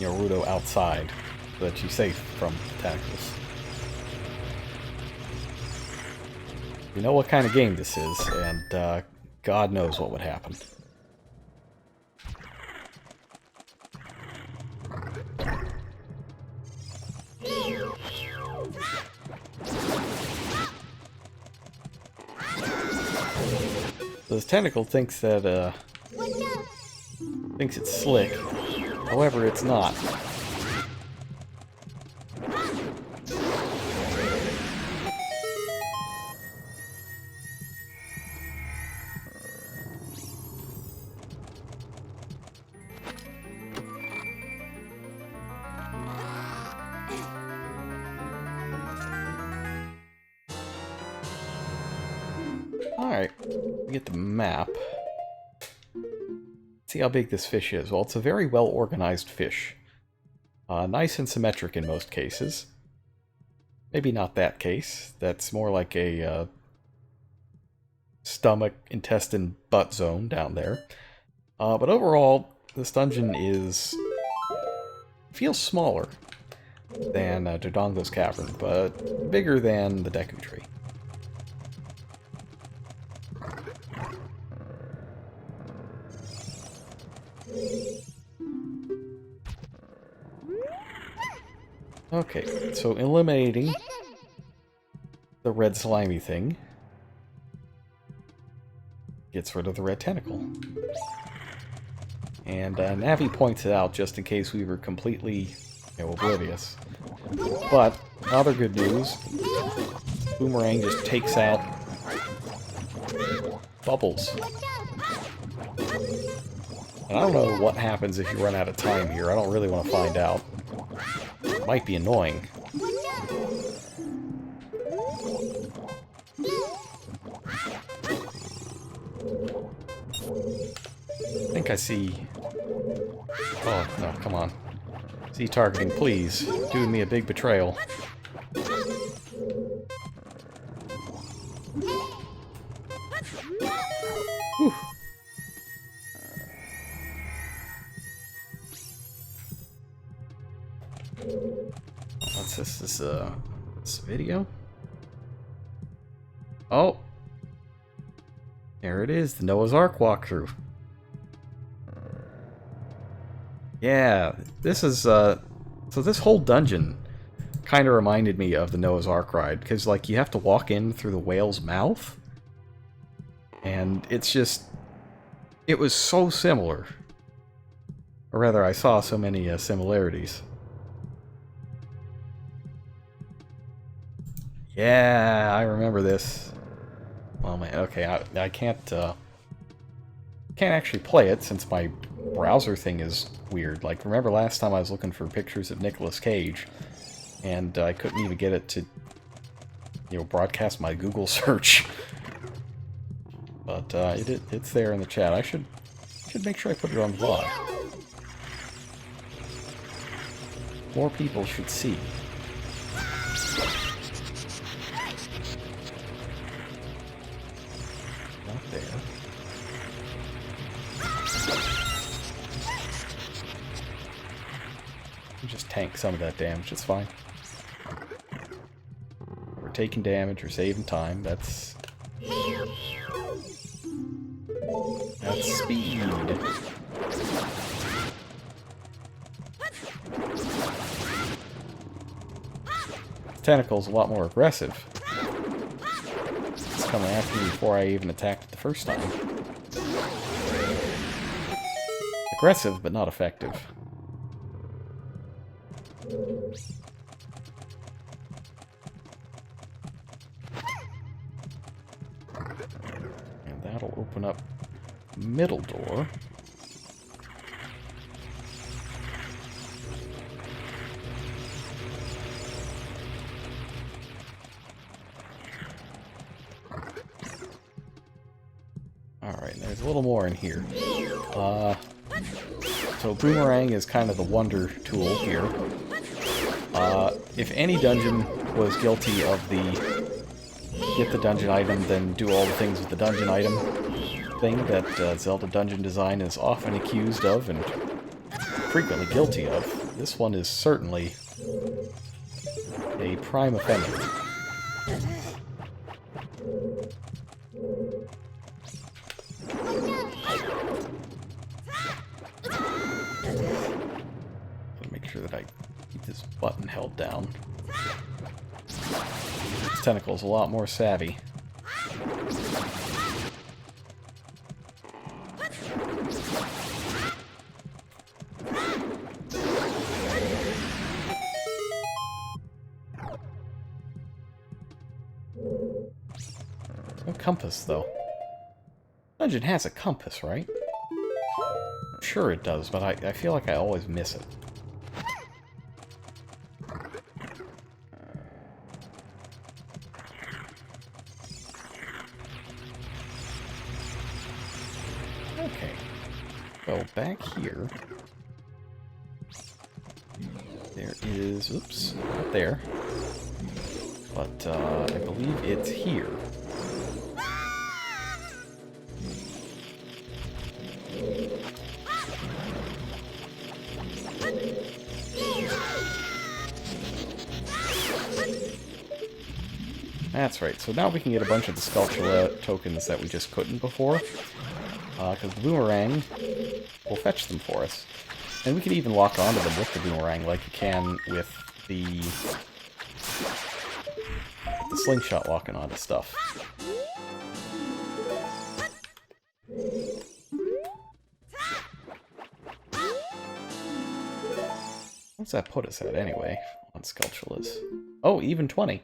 Rudo outside so that she's safe from tentacles. We know what kind of game this is, and God knows what would happen. This tentacle thinks that thinks it's slick. However, it's not. Alright, we get the map. See how big this fish is. Well, it's a very well organized fish. Nice and symmetric in most cases. Maybe not that case. That's more like a stomach, intestine, butt zone down there. But overall, this dungeon feels smaller than Dodongo's Cavern, but bigger than the Deku Tree. Okay, so eliminating the red slimy thing gets rid of the red tentacle. And Navi points it out just in case we were completely oblivious. But, other good news, Boomerang just takes out bubbles. And I don't know what happens if you run out of time here. I don't really want to find out. It might be annoying. I think I see... Oh, no, come on. See targeting, please. Doing me a big betrayal. Whew. What's this? This video? Oh! There it is, the Noah's Ark walkthrough. Yeah, this is, so this whole dungeon kind of reminded me of the Noah's Ark ride, because, like, you have to walk in through the whale's mouth, and it's just, it was so similar. Or rather, I saw so many similarities. Yeah, I remember this. Well, man, okay, I can't actually play it since my browser thing is weird. Like, remember last time I was looking for pictures of Nicolas Cage, and I couldn't even get it to, broadcast my Google search. But it's there in the chat. I should make sure I put it on the vlog. More people should see. Not there. Just tank some of that damage, it's fine. We're taking damage, we're saving time, that's Tentacle's a lot more aggressive. It's coming after me before I even attacked it the first time. Aggressive, but not effective. And that'll open up middle door. Alright, there's a little more in here. So Boomerang is kind of the wonder tool here. If any dungeon was guilty of the get the dungeon item, then do all the things with the dungeon item thing that Zelda dungeon design is often accused of and frequently guilty of, this one is certainly a prime offender. Make sure that I keep this button held down. This tentacle's a lot more savvy. No compass, though. Dungeon has a compass, right? I'm sure it does, but I feel like I always miss it. Okay. So back here, there is, oops, not there, but I believe it's here. That's right, so now we can get a bunch of the Sculptula tokens that we just couldn't before, because the Boomerang will fetch them for us. And we can even lock onto them with the Boomerang like you can with the slingshot locking onto stuff. What's that put us at anyway on Sculptulas? Oh, even 20.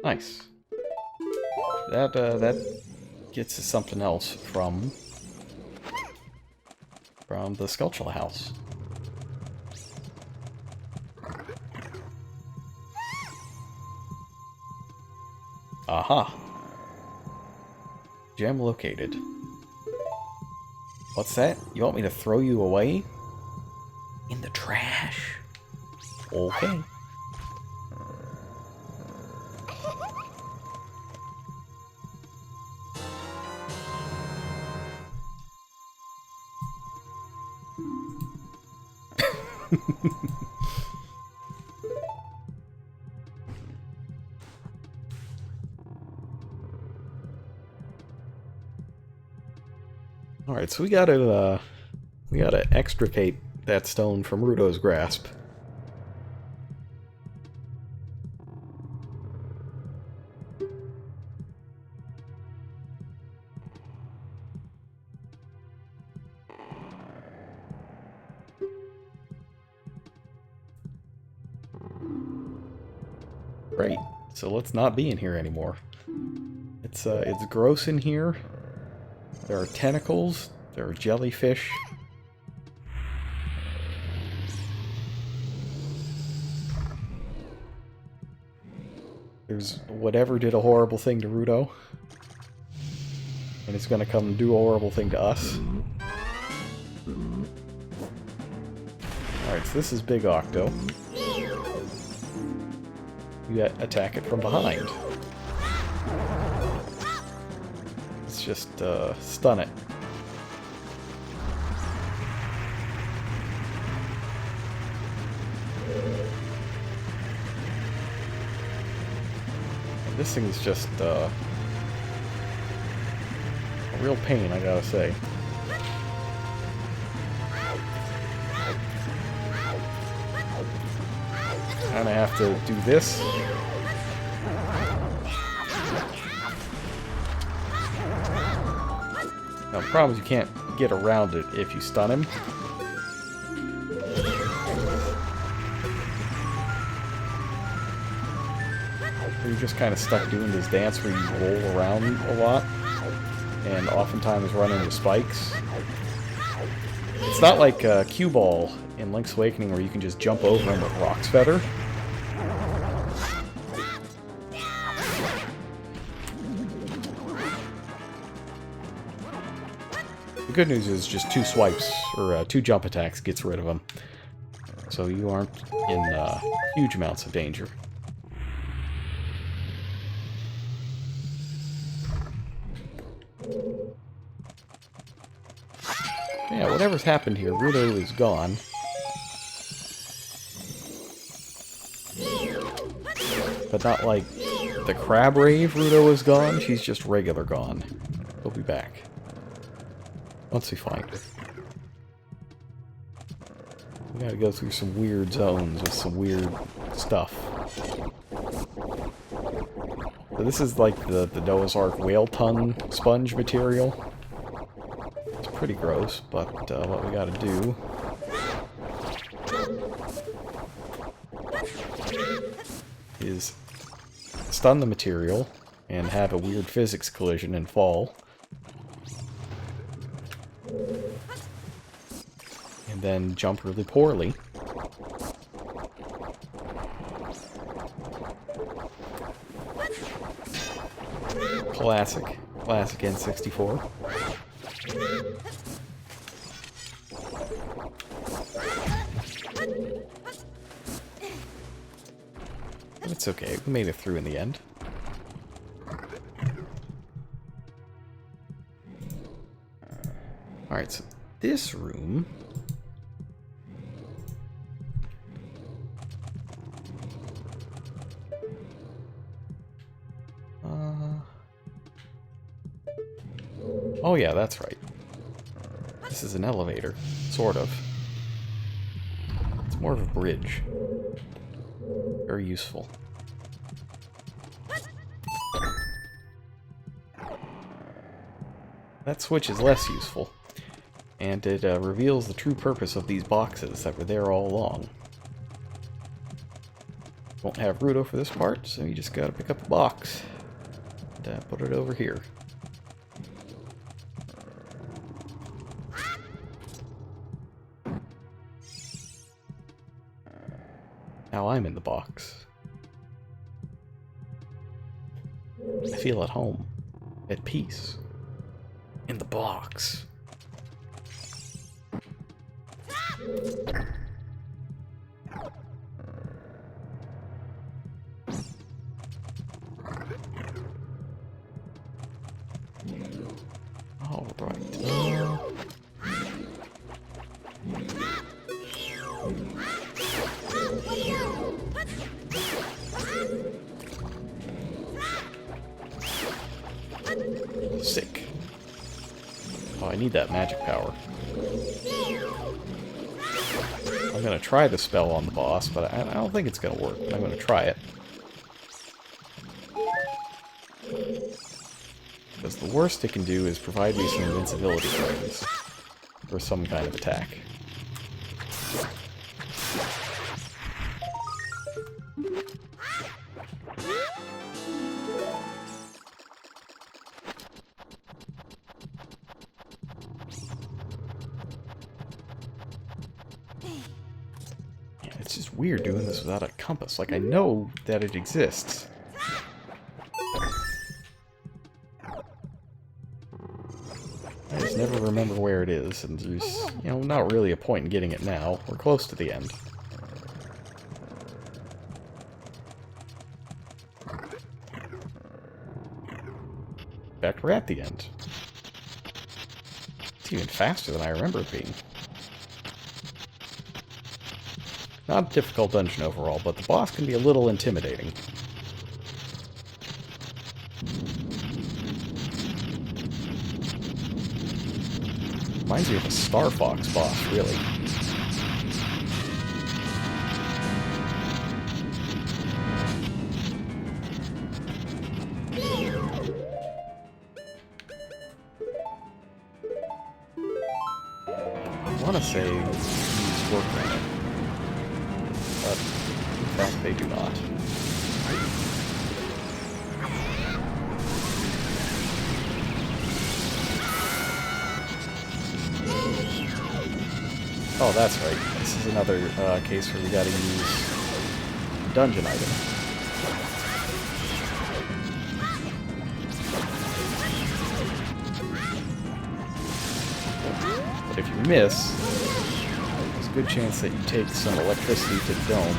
Nice. That gets us something else from the Sculptula house. Aha. Gem located. What's that? You want me to throw you away? In the trash. Okay. Alright, so we gotta extricate that stone from Rudo's grasp. Great. So let's not be in here anymore. It's gross in here. There are tentacles. There are jellyfish. There's whatever did a horrible thing to Rudo. And it's gonna come do a horrible thing to us. Alright, so this is Big Octo. You attack it from behind. Let's just stun it. And this thing is just a real pain, I gotta say. And I have to do this. Now, the problem is you can't get around it if you stun him. You're just kind of stuck doing this dance where you roll around a lot, and oftentimes run into spikes. It's not like Cue Ball in Link's Awakening where you can just jump over him with Rock's Feather. The good news is just 2 swipes, or 2 jump attacks gets rid of them. So you aren't in huge amounts of danger. Yeah, whatever's happened here, Ruto is gone. But not like the Crab Rave Ruto is gone, she's just regular gone. He'll be back. Once we find her. We gotta go through some weird zones with some weird stuff. So this is like the Noah's Ark whale tongue sponge material. It's pretty gross, but what we gotta do is stun the material and have a weird physics collision and fall. And then jump really poorly. Classic N64. But it's okay, we made it through in the end. Alright, so this room... Oh yeah, that's right. This is an elevator, sort of. It's more of a bridge. Very useful. That switch is less useful, and it reveals the true purpose of these boxes that were there all along. Won't have Ruto for this part, so you just gotta pick up a box and put it over here. Now I'm in the box. I feel at home, at peace, in the box. All right. Sick. Oh, I need that magic power. I'm gonna try the spell on the boss, but I don't think it's gonna work. But I'm gonna try it. Because the worst it can do is provide me some invincibility frames for some kind of attack. It's just weird doing this without a compass. Like, I know that it exists. I just never remember where it is, and there's, you know, not really a point in getting it now. We're close to the end. In fact, we're at the end. It's even faster than I remember it being. Not a difficult dungeon overall, but the boss can be a little intimidating. Reminds me of a Star Fox boss, really. say these work on it. But, in fact, they do not. Oh, that's right. This is another case where we gotta use a dungeon item. But if you miss, there's a good chance that you take some electricity to the dome.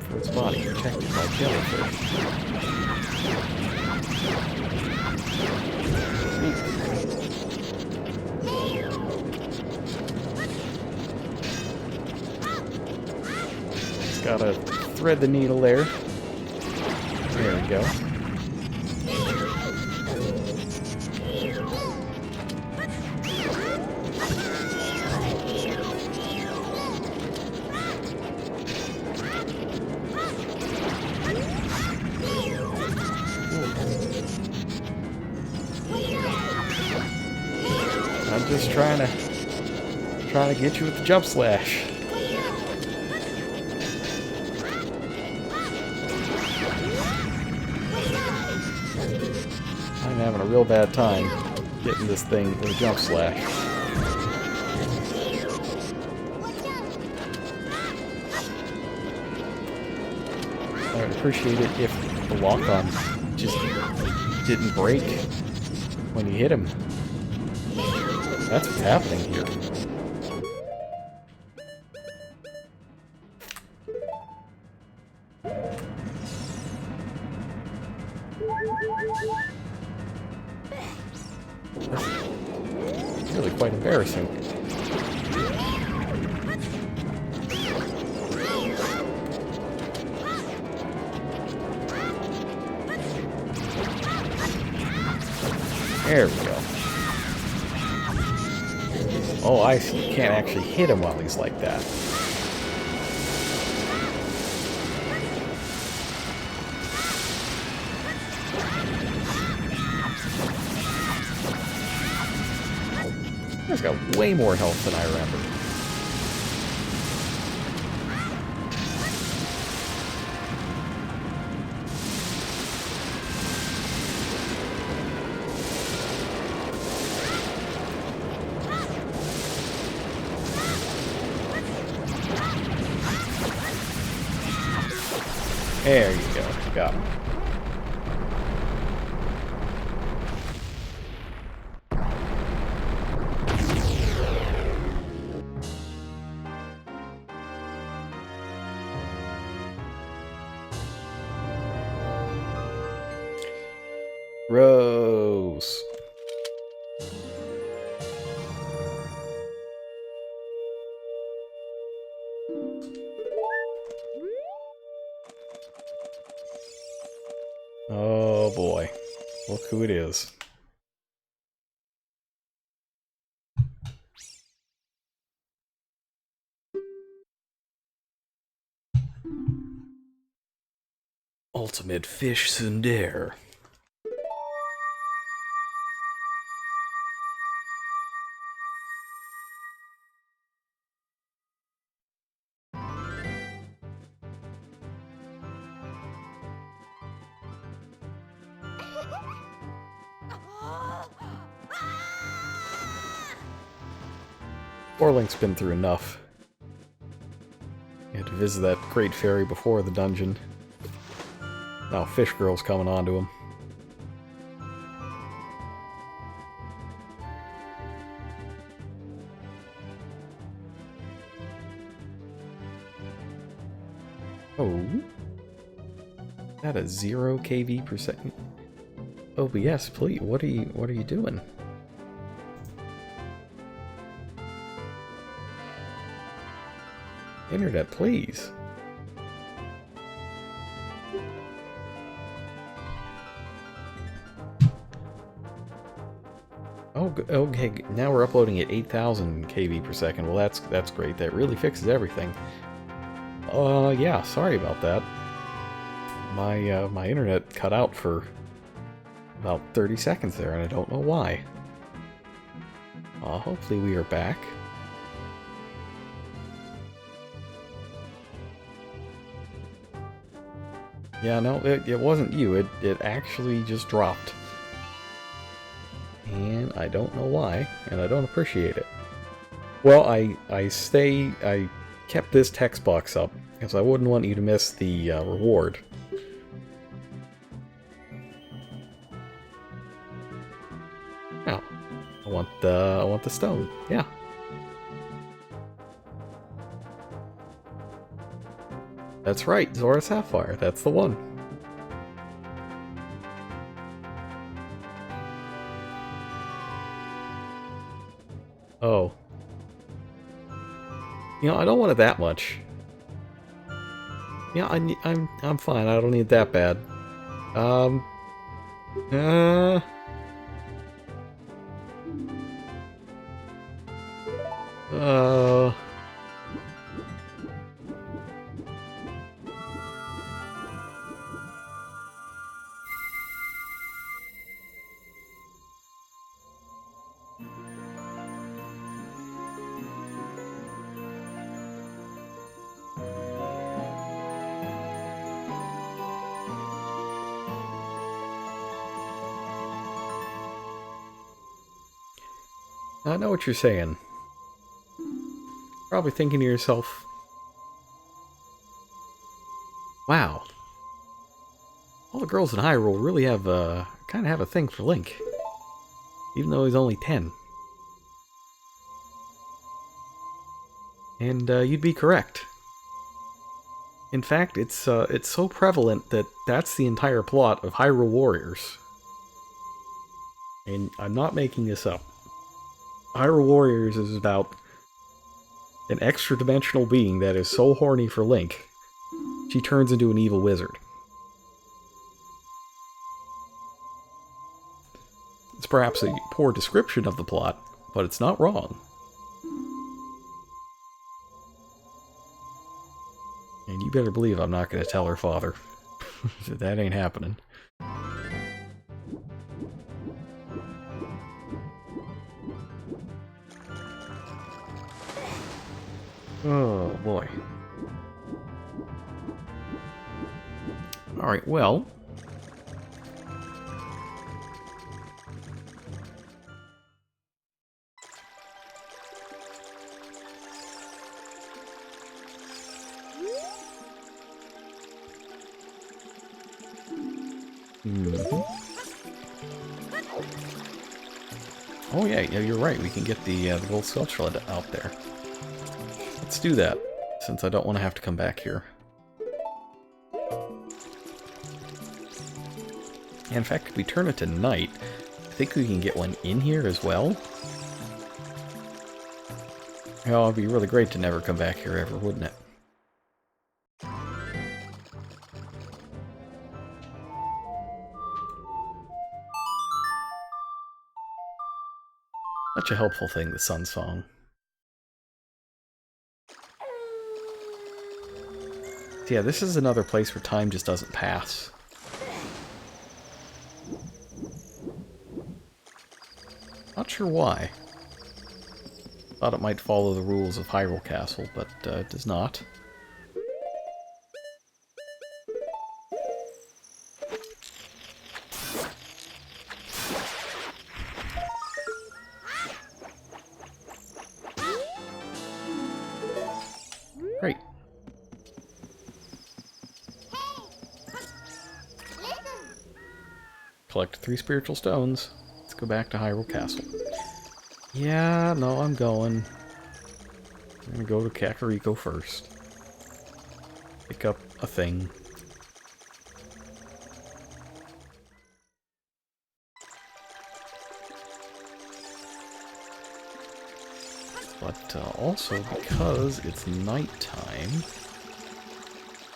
For its body protected by jellyfish. Just gotta thread the needle there. There we go. I'm just trying to get you with the jump slash. I'm having a real bad time getting this thing with a jump slash. I would appreciate it if the lock-on just didn't break when you hit him. That's what's happening here. That's really quite embarrassing. There we go. Oh, I see. You can't actually hit him while he's like that. He's got way more health than I remember. There you go. Got him. Rose. Oh boy. Look who it is. Ultimate fish tsundere. Orlink's been through enough. He had to visit that great fairy before the dungeon. Now Fish Girl's coming on to him. Oh. Is that a 0 kV per second? Oh, but yes, please. What are you doing? Internet, please. Oh, okay. Now we're uploading at 8,000 kV per second. Well, that's great. That really fixes everything. Yeah. Sorry about that. My internet cut out for about 30 seconds there, and I don't know why. Hopefully we are back. Yeah, no, it wasn't you. It actually just dropped. And I don't know why, and I don't appreciate it. Well, I kept this text box up, because I wouldn't want you to miss the reward. Now, I want the stone. Yeah. That's right, Zora Sapphire. That's the one. Oh. You know, I don't want it that much. Yeah, I'm fine. I don't need that bad. I know what you're saying. Probably thinking to yourself, wow, all the girls in Hyrule really have kind of have a thing for Link, even though he's only 10. And you'd be correct. In fact, it's so prevalent that that's the entire plot of Hyrule Warriors. And I'm not making this up. Hyrule Warriors is about an extra-dimensional being that is so horny for Link, she turns into an evil wizard. It's perhaps a poor description of the plot, but it's not wrong. And you better believe I'm not going to tell her father. That ain't happening. Oh, boy. Alright, well... Oh yeah, you're right. We can get the gold sculpture out there. Let's do that, since I don't want to have to come back here. And in fact, if we turn it to night, I think we can get one in here as well. Oh, it'd be really great to never come back here ever, wouldn't it? Such a helpful thing, the Sun Song. So yeah, this is another place where time just doesn't pass. Not sure why. Thought it might follow the rules of Hyrule Castle, but it does not. Great. Collect 3 spiritual stones. Let's go back to Hyrule Castle. Yeah, no, I'm going. I'm gonna go to Kakariko first. Pick up a thing. But also, because it's nighttime,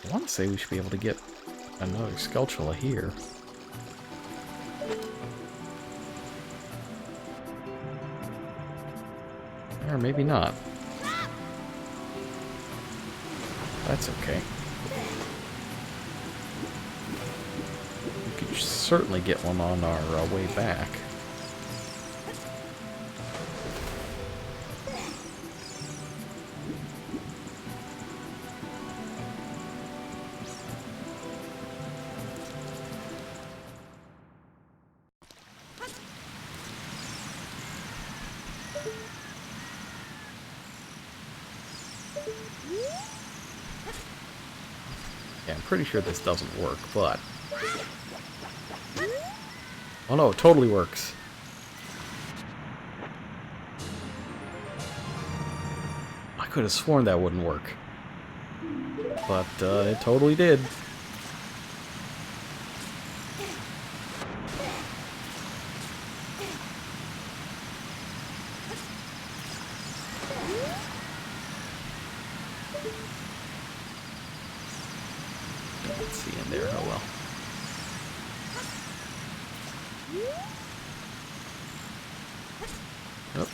I want to say we should be able to get another Skulltula here. Or maybe not. That's okay. We could certainly get one on our way back. Yeah, I'm pretty sure this doesn't work, but... Oh no, it totally works. I could have sworn that wouldn't work. But it totally did. Let's see in there, oh well. Yep.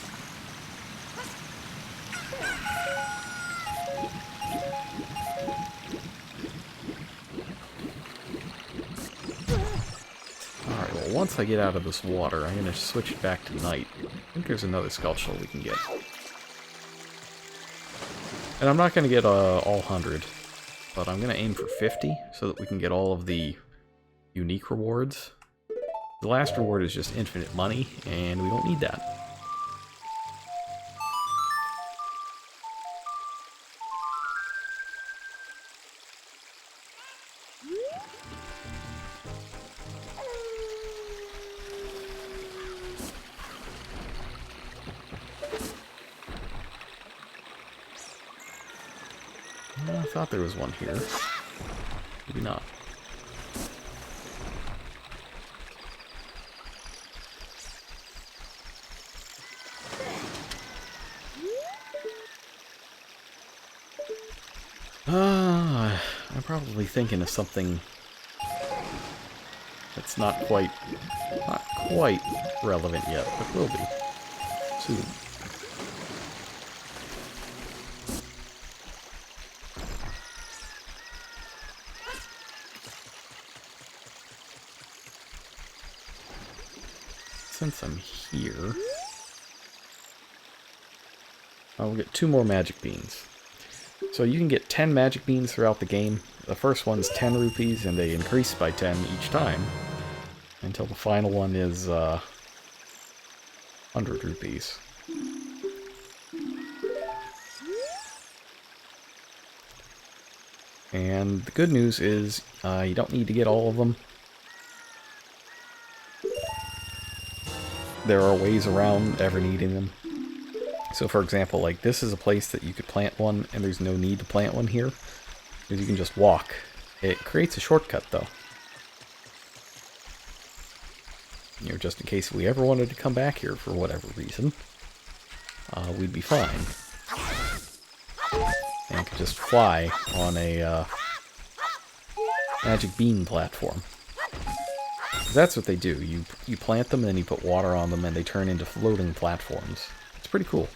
Alright, well once I get out of this water, I'm going to switch it back to night. I think there's another skull shell we can get. And I'm not going to get all 100, but I'm going to aim for 50 so that we can get all of the unique rewards. The last reward is just infinite money, and we don't need that. Well, I thought there was one here. Maybe not. I'm probably thinking of something that's not quite relevant yet, but will be soon. Since I'm here, I'll get 2 more magic beans. So you can get 10 magic beans throughout the game. The first one's 10 rupees, and they increase by 10 each time, until the final one is 100 rupees. And the good news is you don't need to get all of them. There are ways around ever needing them. So for example, like this is a place that you could plant one, and there's no need to plant one here, because you can just walk. It creates a shortcut though. You know, just in case we ever wanted to come back here for whatever reason, we'd be fine. And could just fly on a magic bean platform. That's what they do. You plant them, and then you put water on them, and they turn into floating platforms. It's pretty cool.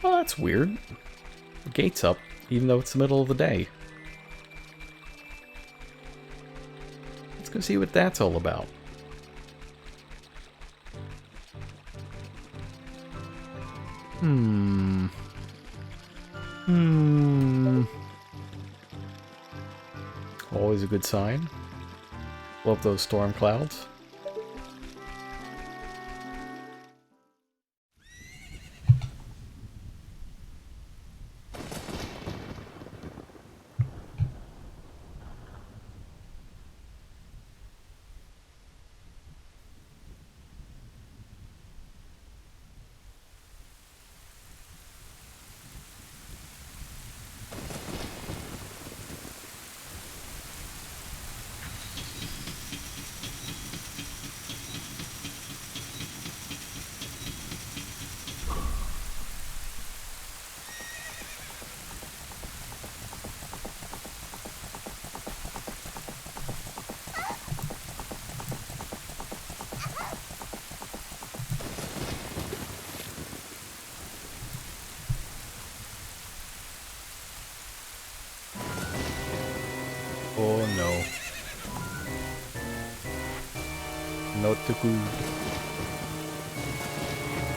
Well, that's weird. The gate's up, even though it's the middle of the day. Let's go see what that's all about. Always a good sign. Love those storm clouds. Oh no. Not too good.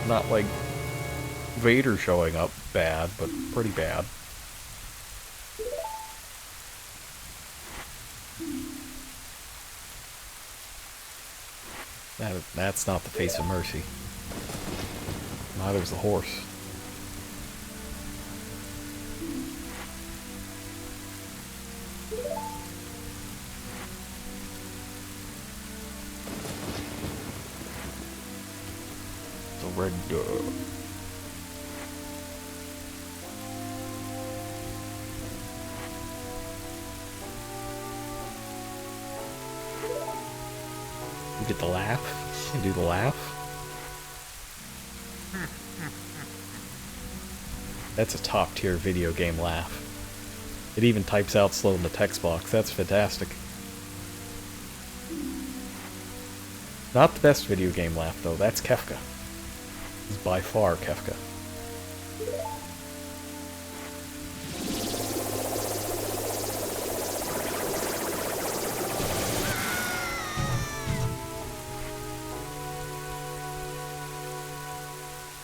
Not like Vader showing up bad, but pretty bad. That's not the face of mercy. Neither's the horse. Surrender. You get the laugh? You do the laugh? That's a top tier video game laugh. It even types out slow in the text box. That's fantastic. Not the best video game laugh though, that's Kefka. It's by far Kefka.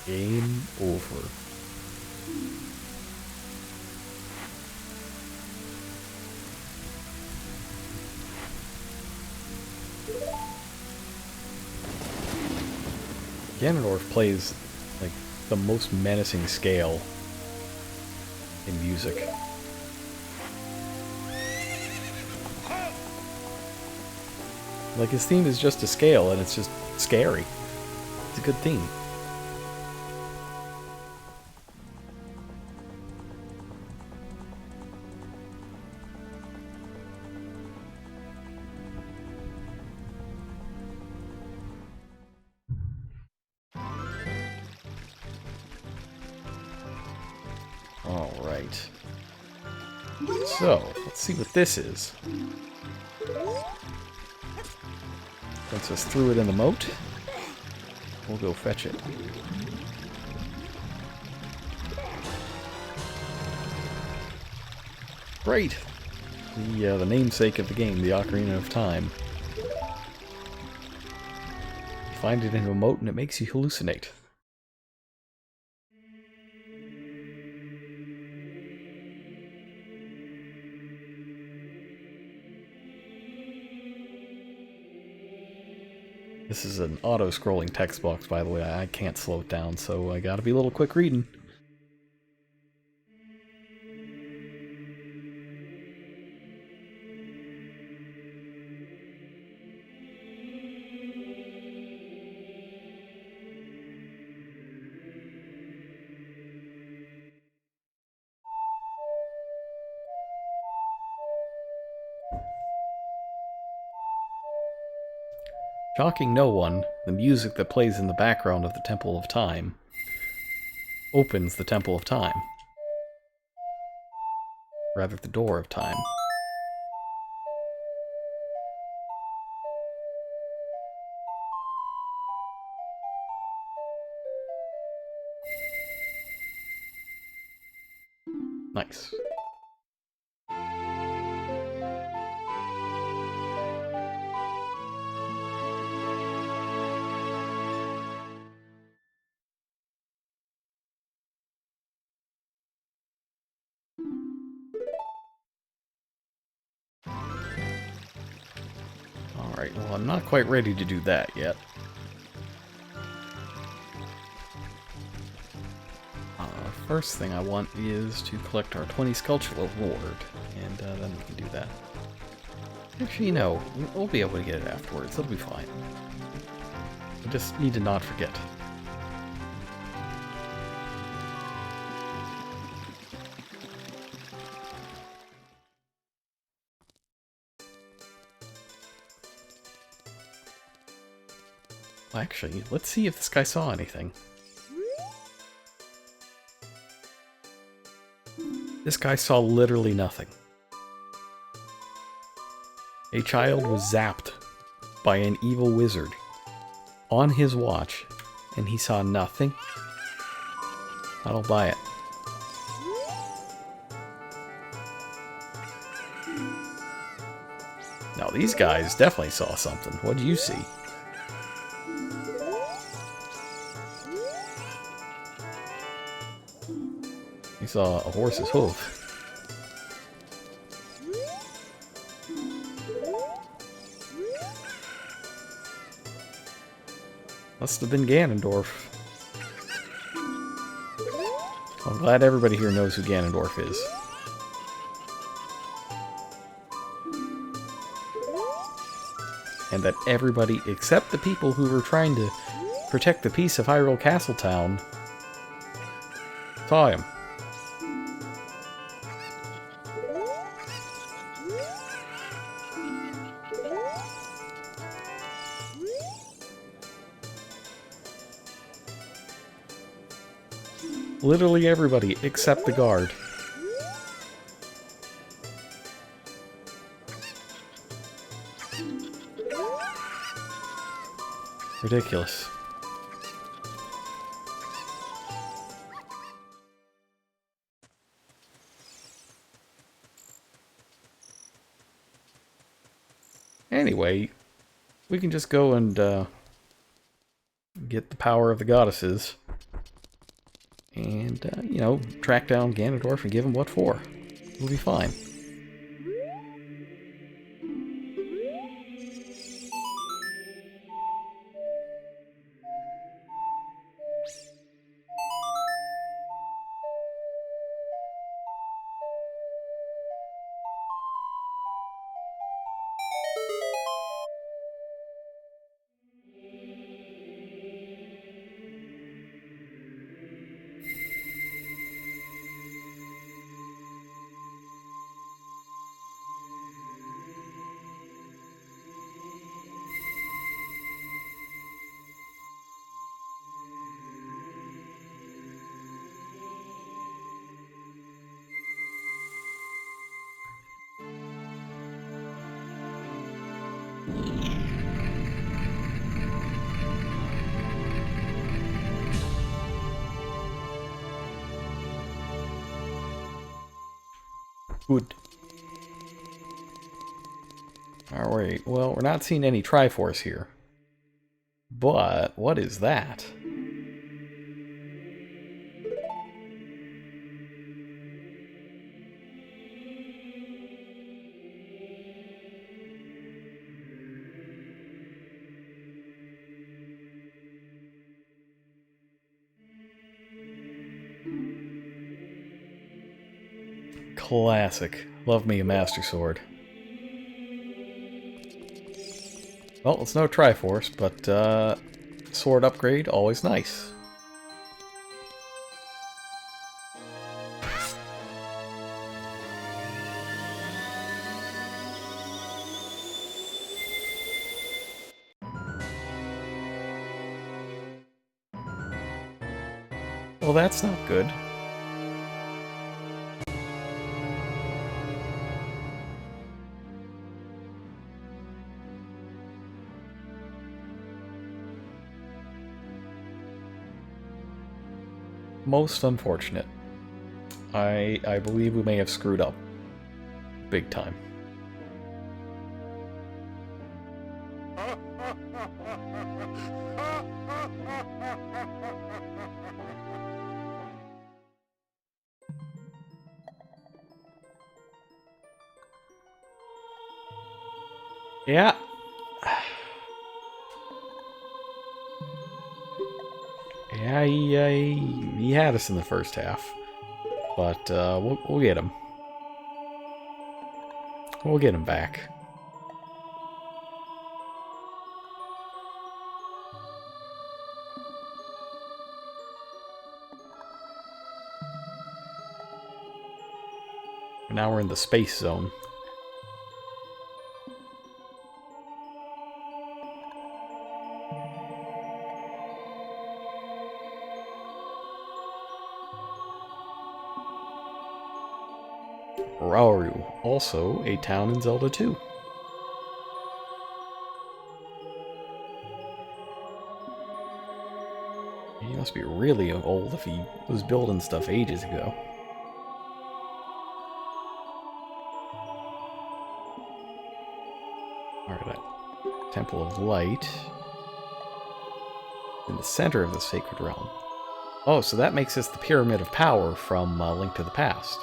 Game over. Ganondorf plays like the most menacing scale in music. Like his theme is just a scale and it's just scary. It's a good theme. Alright. So, let's see what this is. Princess threw it in the moat. We'll go fetch it. Great! The namesake of the game, the Ocarina of Time. You find it in a moat and it makes you hallucinate. This is an auto-scrolling text box, by the way. I can't slow it down, so I gotta be a little quick reading. Shocking no one, the music that plays in the background of the Temple of Time opens the Temple of Time. Rather, the Door of Time. Nice. Alright, well, I'm not quite ready to do that yet. First thing I want is to collect our 20 sculpture reward, and then we can do that. Actually, no, we'll be able to get it afterwards, it'll be fine. I just need to not forget. Well, actually, let's see if this guy saw anything. This guy saw literally nothing. A child was zapped by an evil wizard on his watch, and he saw nothing. I don't buy it. Now these guys definitely saw something. What do you see? You saw a horse's hoof. Must have been Ganondorf. I'm glad everybody here knows who Ganondorf is. And that everybody, except the people who were trying to protect the peace of Hyrule Castletown, saw him. Literally everybody, except the guard. Ridiculous. Anyway, we can just go and get the power of the goddesses. And, you know, track down Ganondorf and give him what for. We'll be fine. Good. Alright, well, we're not seeing any Triforce here. But, what is that? Classic. Love me a Master Sword. Well, it's no Triforce, but sword upgrade, always nice. Well, that's not good. Most unfortunate. I believe we may have screwed up. Big time. Yeah. Yeah, he had us in the first half. But we'll get him. We'll get him back. Now we're in the space zone. Rauru, also a town in Zelda 2. He must be really old if he was building stuff ages ago. Temple of Light. In the center of the Sacred Realm. Oh, so that makes this the Pyramid of Power from Link to the Past.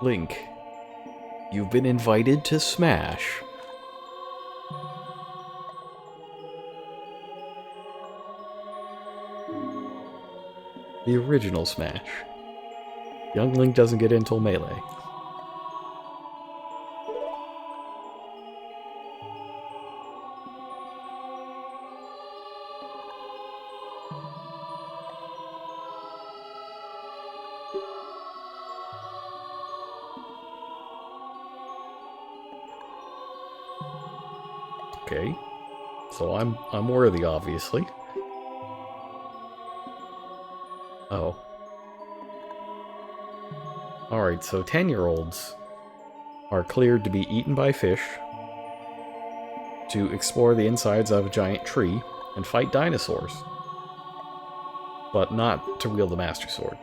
Link, you've been invited to Smash. The original Smash. Young Link doesn't get in until Melee. Okay. So I'm worthy, obviously. Oh. Alright, so 10-year-olds are cleared to be eaten by fish, to explore the insides of a giant tree, and fight dinosaurs. But not to wield the Master Sword.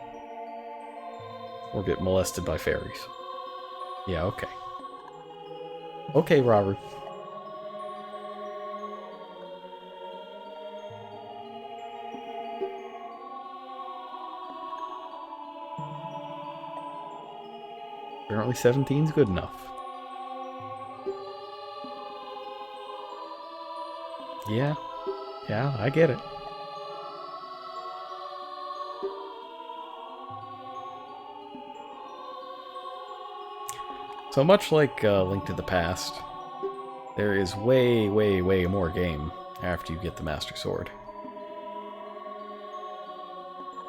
Or get molested by fairies. Yeah, okay. Okay, Robert. Apparently 17's good enough. Yeah, I get it. So much like Link to the Past, there is way, way, way more game after you get the Master Sword.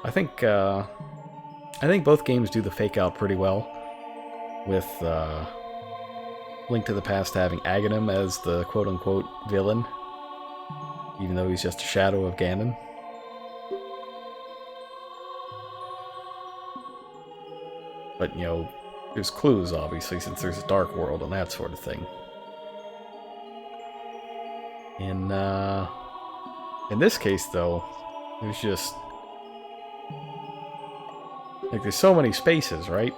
I think both games do the fake out pretty well, with Link to the Past having Aghanim as the quote-unquote villain, even though he's just a shadow of Ganon. But, you know, there's clues, obviously, since there's a dark world and that sort of thing. In this case, though, there's just... like, there's so many spaces, right?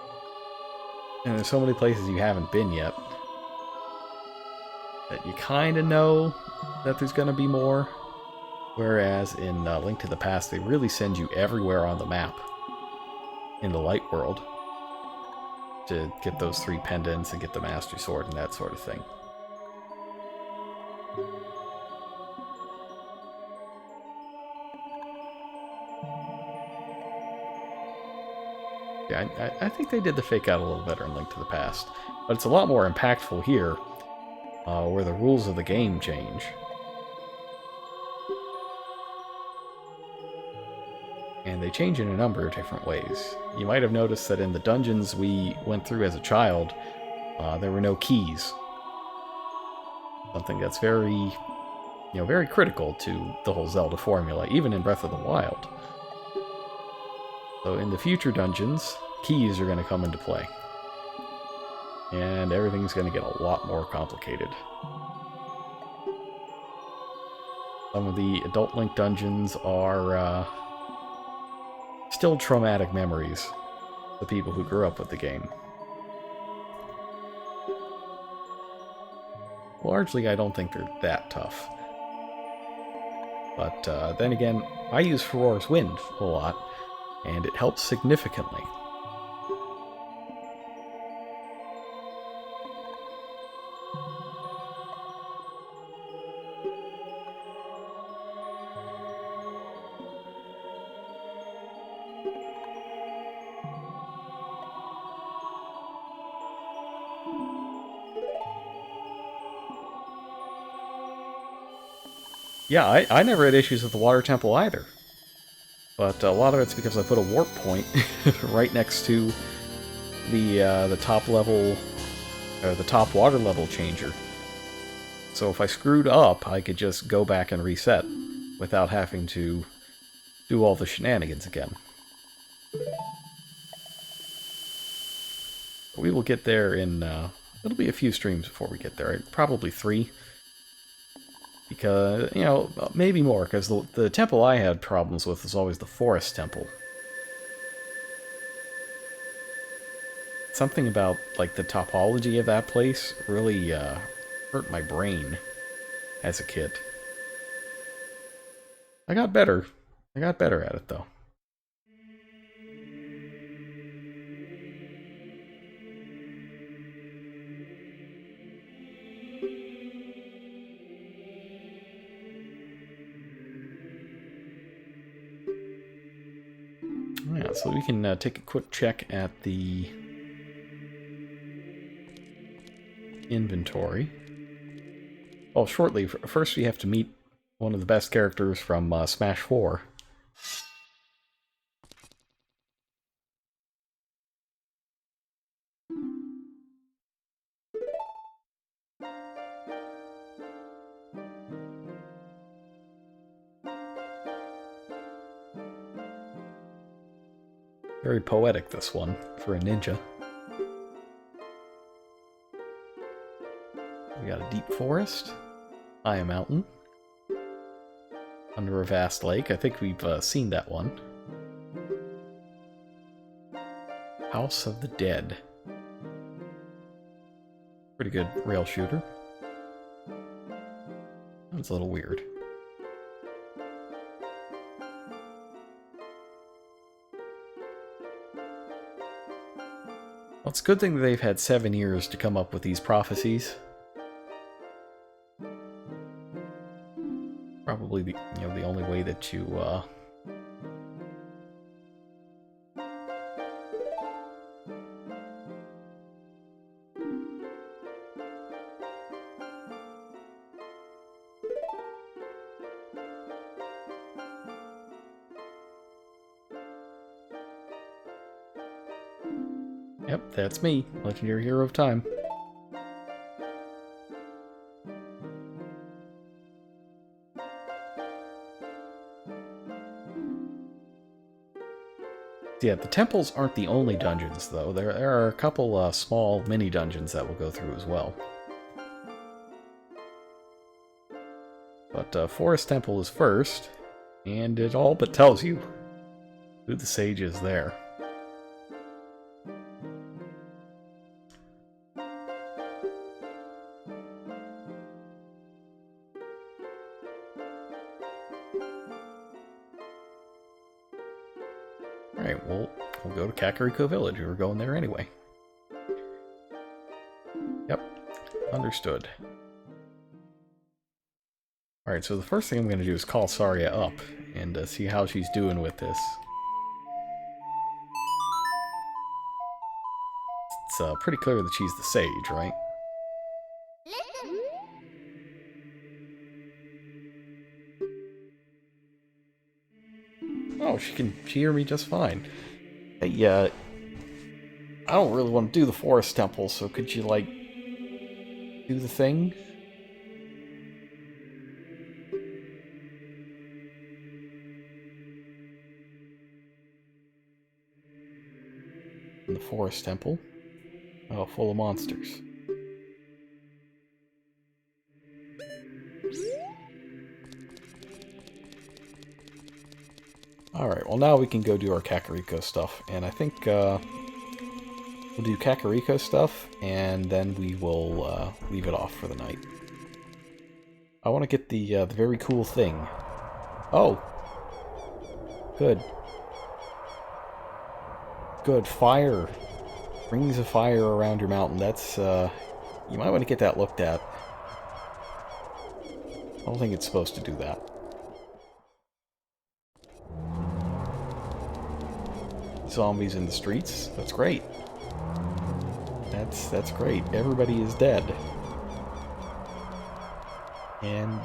And there's so many places you haven't been yet that you kind of know that there's going to be more. Whereas in Link to the Past, they really send you everywhere on the map in the light world to get those 3 pendants and get the Master Sword and that sort of thing. Yeah, I think they did the fake out a little better in Link to the Past. But it's a lot more impactful here, where the rules of the game change. And they change in a number of different ways. You might have noticed that in the dungeons we went through as a child, there were no keys. Something that's very, very critical to the whole Zelda formula, even in Breath of the Wild. So in the future dungeons, keys are going to come into play. And everything's going to get a lot more complicated. Some of the Adult Link dungeons are still traumatic memories to people who grew up with the game. Largely, I don't think they're that tough. But then again, I use Farore's Wind a lot, and it helps significantly. Yeah, I never had issues with the Water Temple either. But a lot of it's because I put a warp point right next to the top level, or the top water level changer. So if I screwed up, I could just go back and reset without having to do all the shenanigans again. We will get there in, it'll be a few streams before we get there. Probably 3. Because, you know, maybe more, because the temple I had problems with is always the forest temple. Something about, like, the topology of that place really hurt my brain as a kid. I got better. I got better at it, though. Yeah, so we can take a quick check at the inventory. Well, shortly. First we have to meet one of the best characters from Smash 4. Very poetic, this one, for a ninja. We got a deep forest, high a mountain, under a vast lake. I think we've seen that one. House of the Dead. Pretty good rail shooter. That's a little weird. Well, it's a good thing that they've had 7 years to come up with these prophecies. Probably the, you know, the only way that you Yep, that's me, Legendary Hero of Time. Yeah, the temples aren't the only dungeons, though. There are a couple small mini-dungeons that we'll go through as well. But Forest Temple is first, and it all but tells you who the sage is there. Alright, we'll go to Kakariko Village. We were going there anyway. Yep, understood. Alright, so the first thing I'm going to do is call Saria up and see how she's doing with this. It's pretty clear that she's the sage, right? Oh, she hear me just fine. Hey, I don't really want to do the forest temple, so could you, like, do the thing? In the forest temple? Oh, full of monsters. Alright, well now we can go do our Kakariko stuff, and I think, we'll do Kakariko stuff, and then we will, leave it off for the night. I want to get the very cool thing. Oh! Good. Good, fire! Rings of fire around your mountain, that's, you might want to get that looked at. I don't think it's supposed to do that. Zombies in the streets, that's great. That's great. Everybody is dead. And,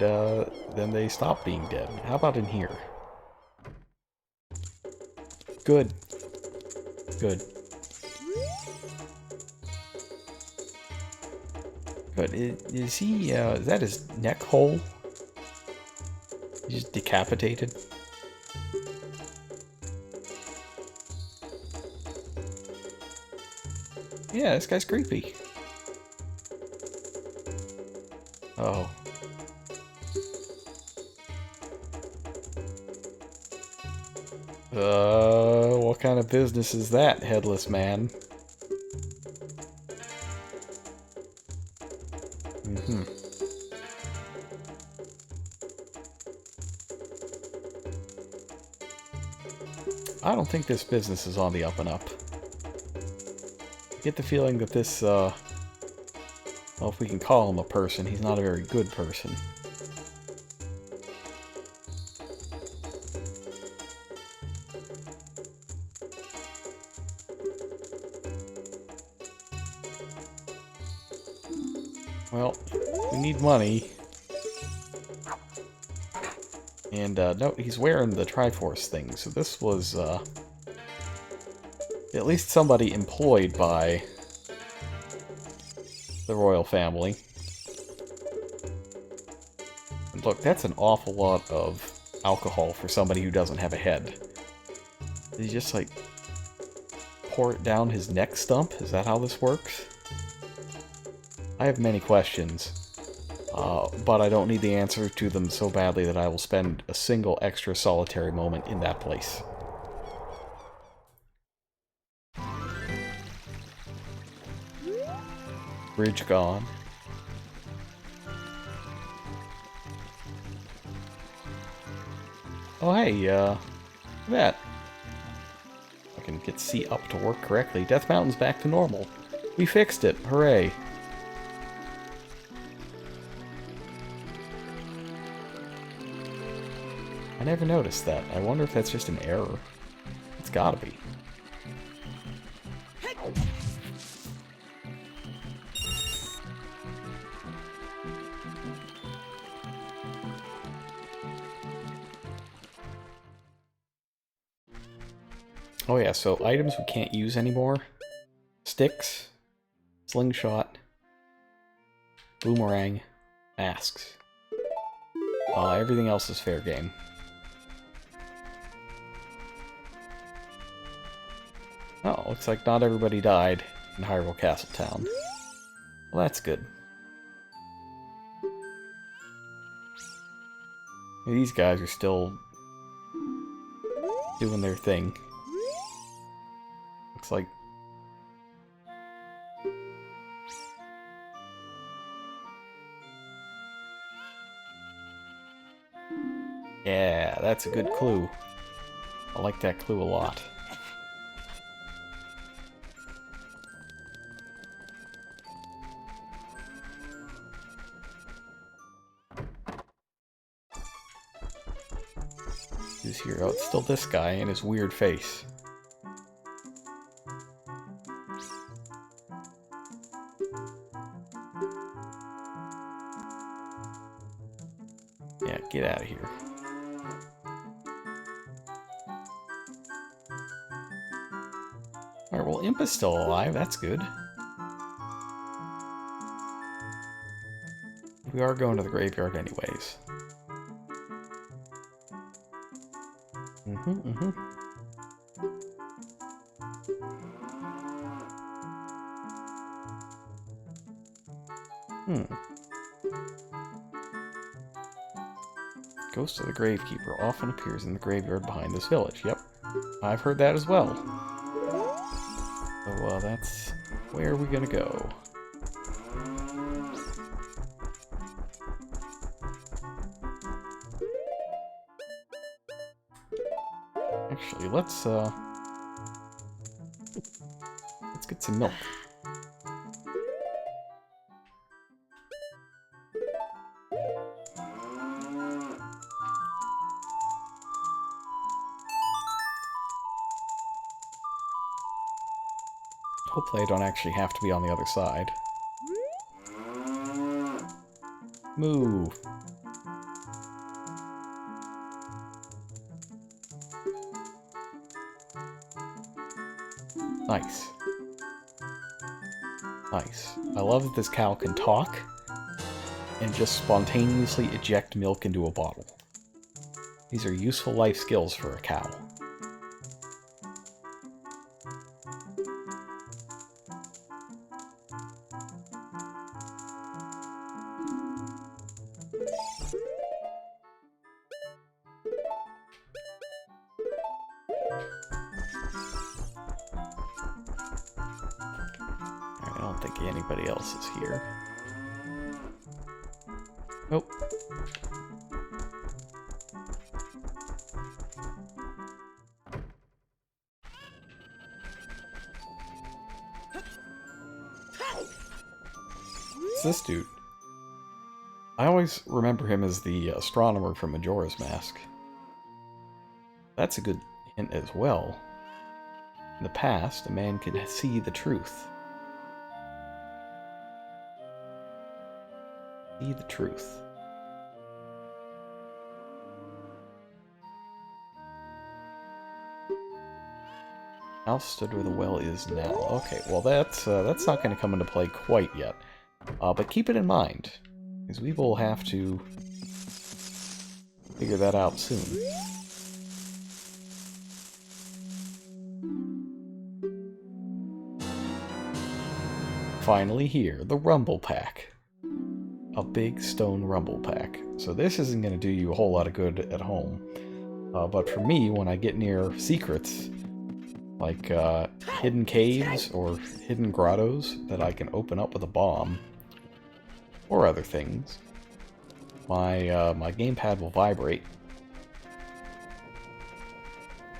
then they stop being dead. How about in here? Good. Good. Good. Is he, is that his neck hole? He's just decapitated? Yeah, this guy's creepy. Oh. What kind of business is that, headless man? Mm-hmm. I don't think this business is on the up and up. I get the feeling that this, well, if we can call him a person, he's not a very good person. Well, we need money. And, no, he's wearing the Triforce thing, so this was, at least somebody employed by the royal family. And look, that's an awful lot of alcohol for somebody who doesn't have a head. Did he just, like, pour it down his neck stump? Is that how this works? I have many questions, but I don't need the answer to them so badly that I will spend a single extra solitary moment in that place. Bridge gone. Oh hey, look at that. I can get C up to work correctly. Death Mountain's back to normal. We fixed it. Hooray. I never noticed that. I wonder if that's just an error. It's gotta be. Oh yeah, so items we can't use anymore. Sticks, slingshot, boomerang, masks. Everything else is fair game. Oh, looks like not everybody died in Hyrule Castle Town. Well, that's good. These guys are still doing their thing. Looks like... Yeah, that's a good clue. I like that clue a lot. Who's here? Oh, it's still this guy and his weird face. Yeah, get out of here. Alright, well, Impa's still alive. That's good. We are going to the graveyard anyways. Ghost of the Gravekeeper often appears in the graveyard behind this village. Yep, I've heard that as well. So, that's where we're gonna go. Actually, let's get some milk. Hopefully I don't actually have to be on the other side. Move. Nice. Nice. I love that this cow can talk and just spontaneously eject milk into a bottle. These are useful life skills for a cow. don't think anybody else is here. Nope. It's this dude. I always remember him as the astronomer from Majora's Mask. That's a good hint as well. In the past, a man could see the truth. See the truth. House stood where the well is now. Okay, well that's not going to come into play quite yet. But keep it in mind, because we will have to figure that out soon. Finally here, the Rumble Pack. A big stone Rumble Pack. So this isn't going to do you a whole lot of good at home. But for me, when I get near secrets, like hidden caves or hidden grottos that I can open up with a bomb, or other things, my gamepad will vibrate.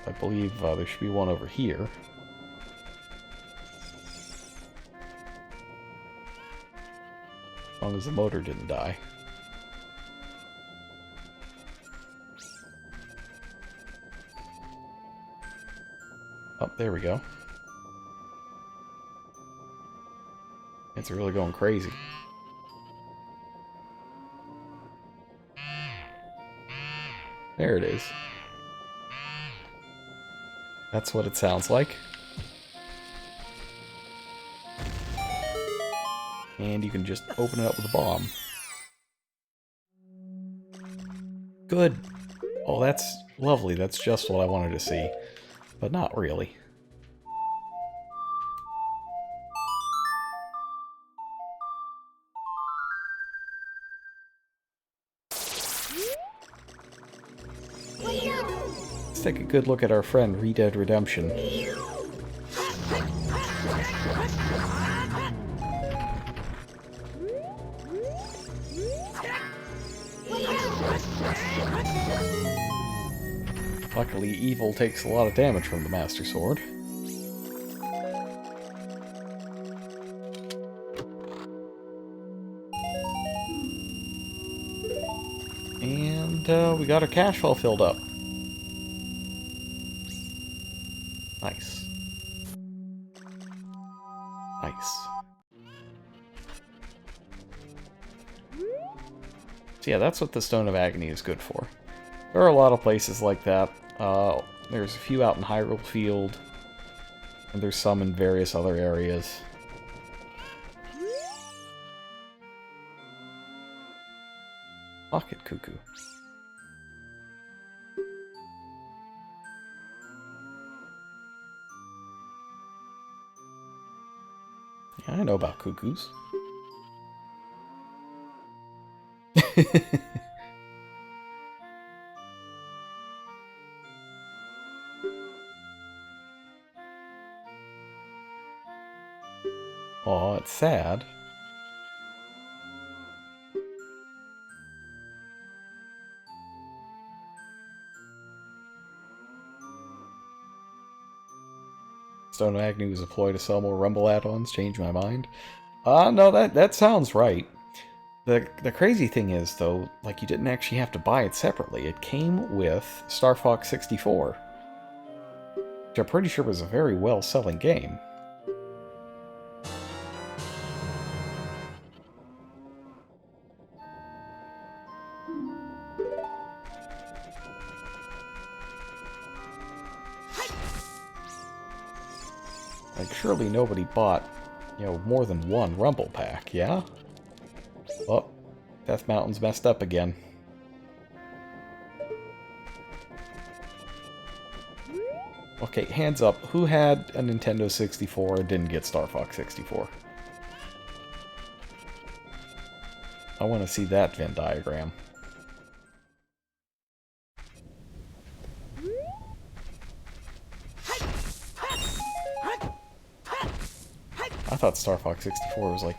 I believe there should be one over here. As long as the motor didn't die. Oh, there we go. It's really going crazy. There it is. That's what it sounds like. And you can just open it up with a bomb. Good. Oh, that's lovely. That's just what I wanted to see. But not really. Let's take a good look at our friend Red Dead Redemption. Luckily, evil takes a lot of damage from the Master Sword. And we got our cash all filled up. Nice. Nice. So yeah, that's what the Stone of Agony is good for. There are a lot of places like that. There's a few out in Hyrule Field, and there's some in various other areas. Pocket Cuckoo. Yeah, I know about cuckoos. Oh, it's sad. Stone of Agony was a ploy to sell more Rumble add-ons. Change my mind. No, that sounds right. The crazy thing is, though, like, you didn't actually have to buy it separately. It came with Star Fox 64, which I'm pretty sure was a very well-selling game. Like, surely nobody bought, more than one Rumble Pack, yeah? Oh, Death Mountain's messed up again. Okay, hands up. Who had a Nintendo 64 and didn't get Star Fox 64? I want to see that Venn diagram. I thought Star Fox 64 was like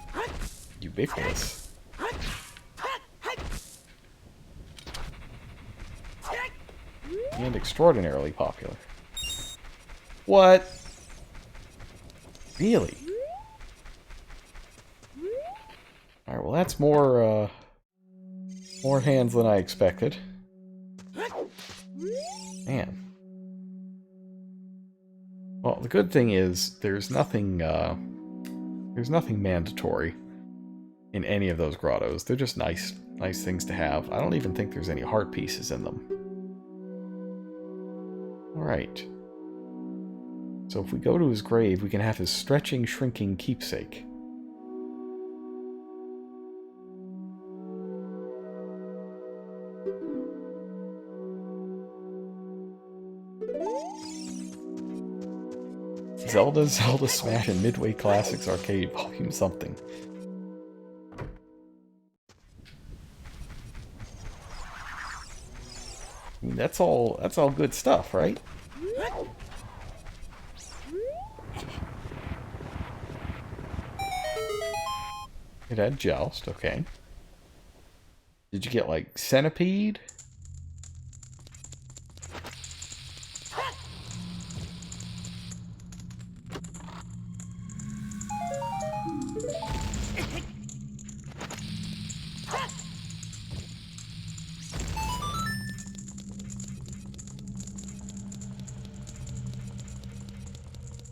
ubiquitous. And extraordinarily popular. What? Really? Alright, well that's more hands than I expected. Man. Well, the good thing is there's nothing mandatory in any of those grottos. They're just nice things to have. I don't even think there's any heart pieces in them. Alright. So if we go to his grave, we can have his stretching, shrinking keepsake. Zelda Smash and Midway Classics Arcade Volume something. I mean, that's all good stuff, right? It had Joust, okay. Did you get, like, Centipede?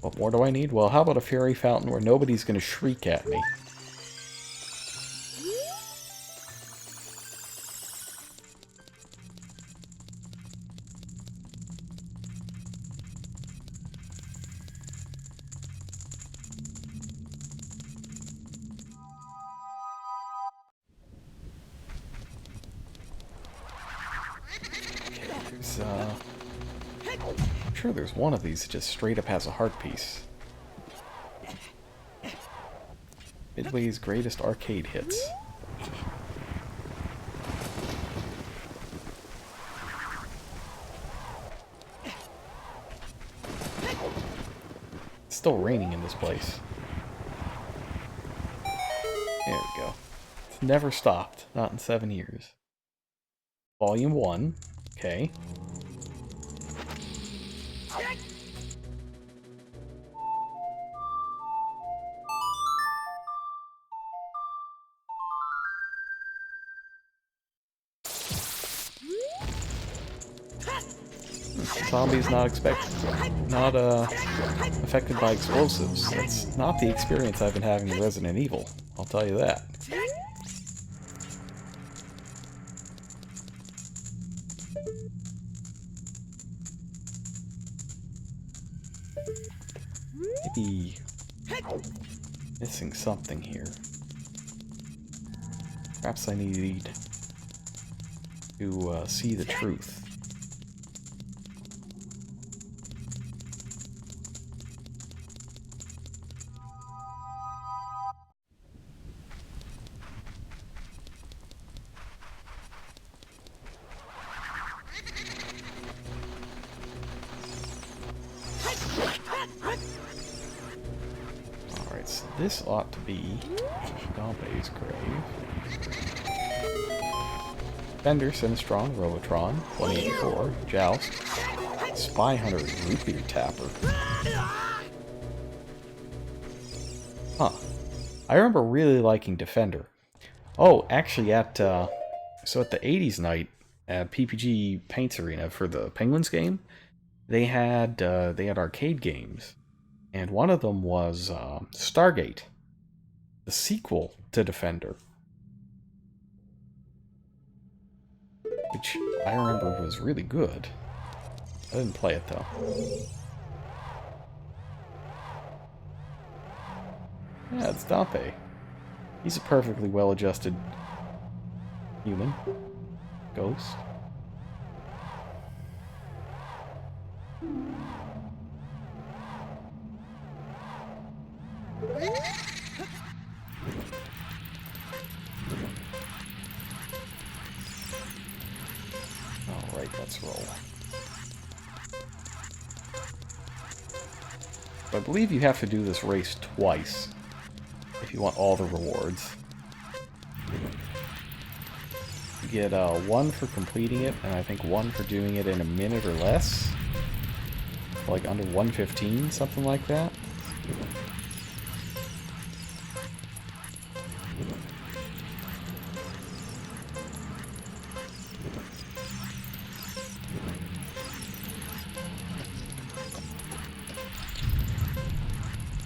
What more do I need? Well, how about a fairy fountain where nobody's going to shriek at me? I'm sure there's one of these that just straight up has a heart piece. Midway's greatest arcade hits. It's still raining in this place. There we go. It's never stopped. Not in 7 years. Volume 1. Okay. Zombies not affected by explosives. That's not the experience I've been having in Resident Evil. I'll tell you that. Maybe missing something here. Perhaps I need to see the truth. Alright, so this ought to be Dompe's grave. Fender, Sinistron, Robotron, 184, Joust, Spy Hunter, Root Beer Tapper. Huh. I remember really liking Defender. Oh, actually so at the 80s night at PPG Paints Arena for the Penguins game, they had arcade games. And one of them was Stargate, the sequel to Defender. Which I remember was really good. I didn't play it though. Yeah, it's Dompe. He's a perfectly well-adjusted human. Ghost. Alright, let's roll. I believe you have to do this race twice you want all the rewards. You get 1 for completing it, and I think 1 for doing it in a minute or less. Like under 1:15, something like that.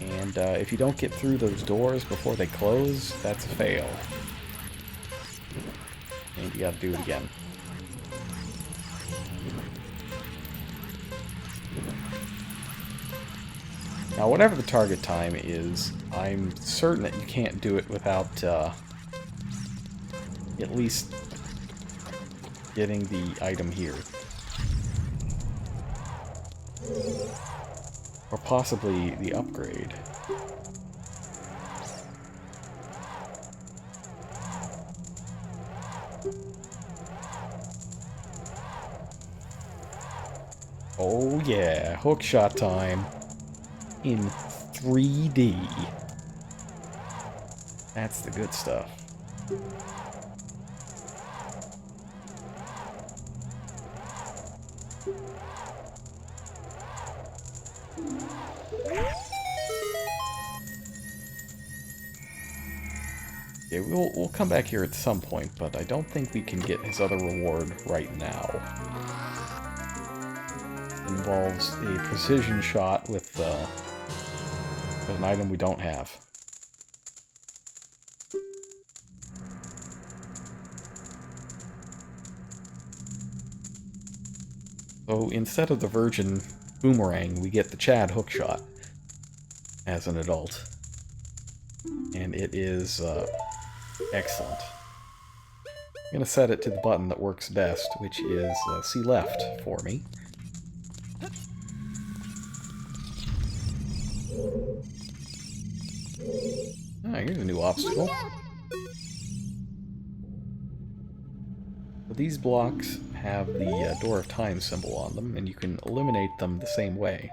And if you don't get through those doors before they close, that's a fail. And you gotta do it again. Now, whatever the target time is, I'm certain that you can't do it without at least getting the item here. Or possibly the upgrade. Oh yeah, hookshot time in 3D. That's the good stuff. Yeah, we'll come back here at some point, but I don't think we can get his other reward right now. It involves a precision shot with an item we don't have. So instead of the Virgin Boomerang, we get the Chad hookshot as an adult. And it is excellent. I'm going to set it to the button that works best, which is C left for me. Ah, here's a new obstacle. So these blocks have the Door of Time symbol on them, and you can eliminate them the same way.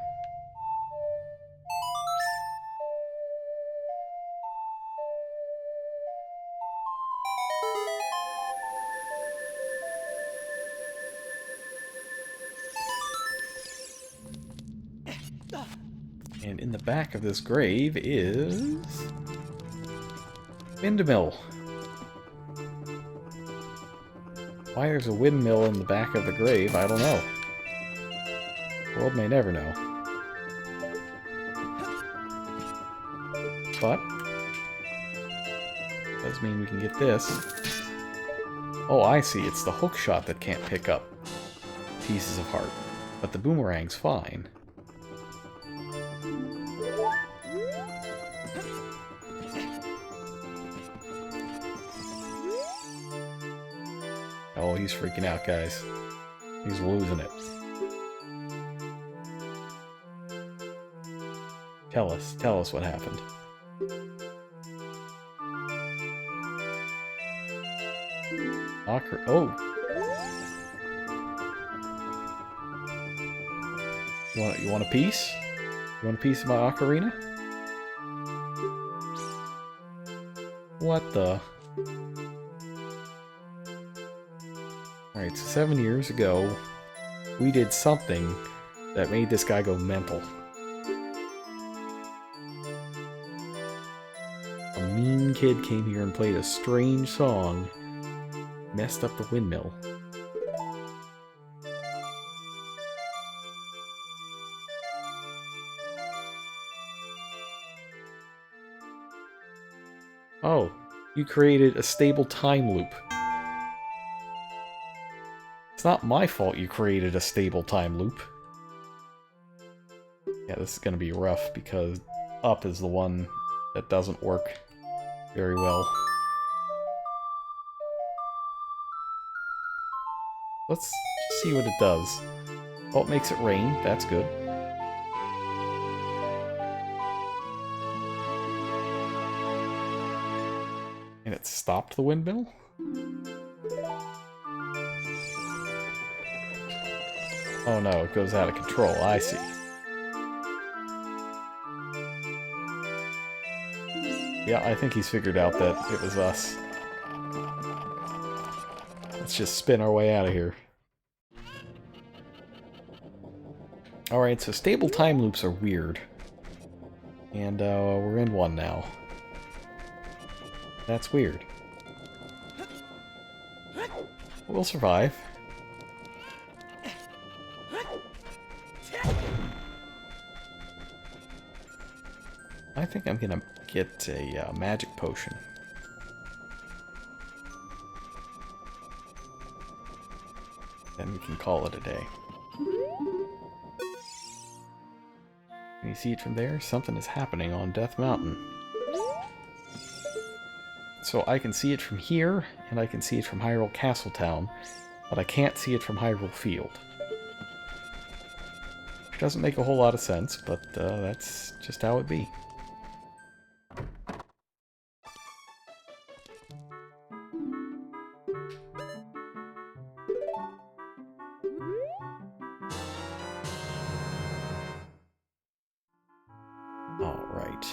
And in the back of this grave is... windmill. Why there's a windmill in the back of the grave, I don't know. The world may never know. But does mean we can get this. Oh, I see. It's the hookshot that can't pick up pieces of heart. But the boomerang's fine. Oh, he's freaking out, guys. He's losing it. Tell us what happened. Oh! You want a piece? You want a piece of my ocarina? What the? Alright, so 7 years ago, we did something that made this guy go mental. A mean kid came here and played a strange song, messed up the windmill. Oh, you created a stable time loop. It's not my fault you created a stable time loop. Yeah, this is gonna be rough because up is the one that doesn't work very well. Let's see what it does. Oh, it makes it rain. That's good. And it stopped the windmill? Oh no, it goes out of control. I see. Yeah, I think he's figured out that it was us. Let's just spin our way out of here. Alright, so stable time loops are weird. And we're in one now. That's weird. We'll survive. I think I'm gonna get a magic potion. Then we can call it a day. Can you see it from there? Something is happening on Death Mountain. So I can see it from here, and I can see it from Hyrule Castletown, but I can't see it from Hyrule Field. Which doesn't make a whole lot of sense, but that's just how it be. Alright.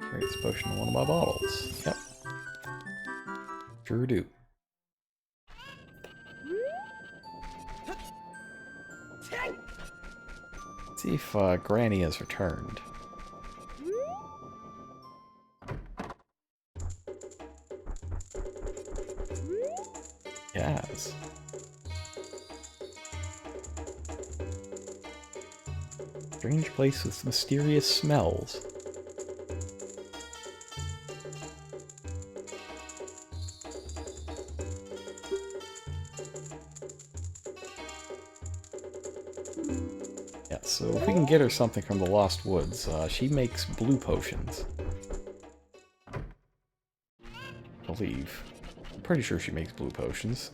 Carry this potion in one of my bottles. Yep. Sure do. Let's see if Granny has returned. Yes. Strange place with mysterious smells. Yeah, so if we can get her something from the Lost Woods, she makes blue potions. I believe. I'm pretty sure she makes blue potions.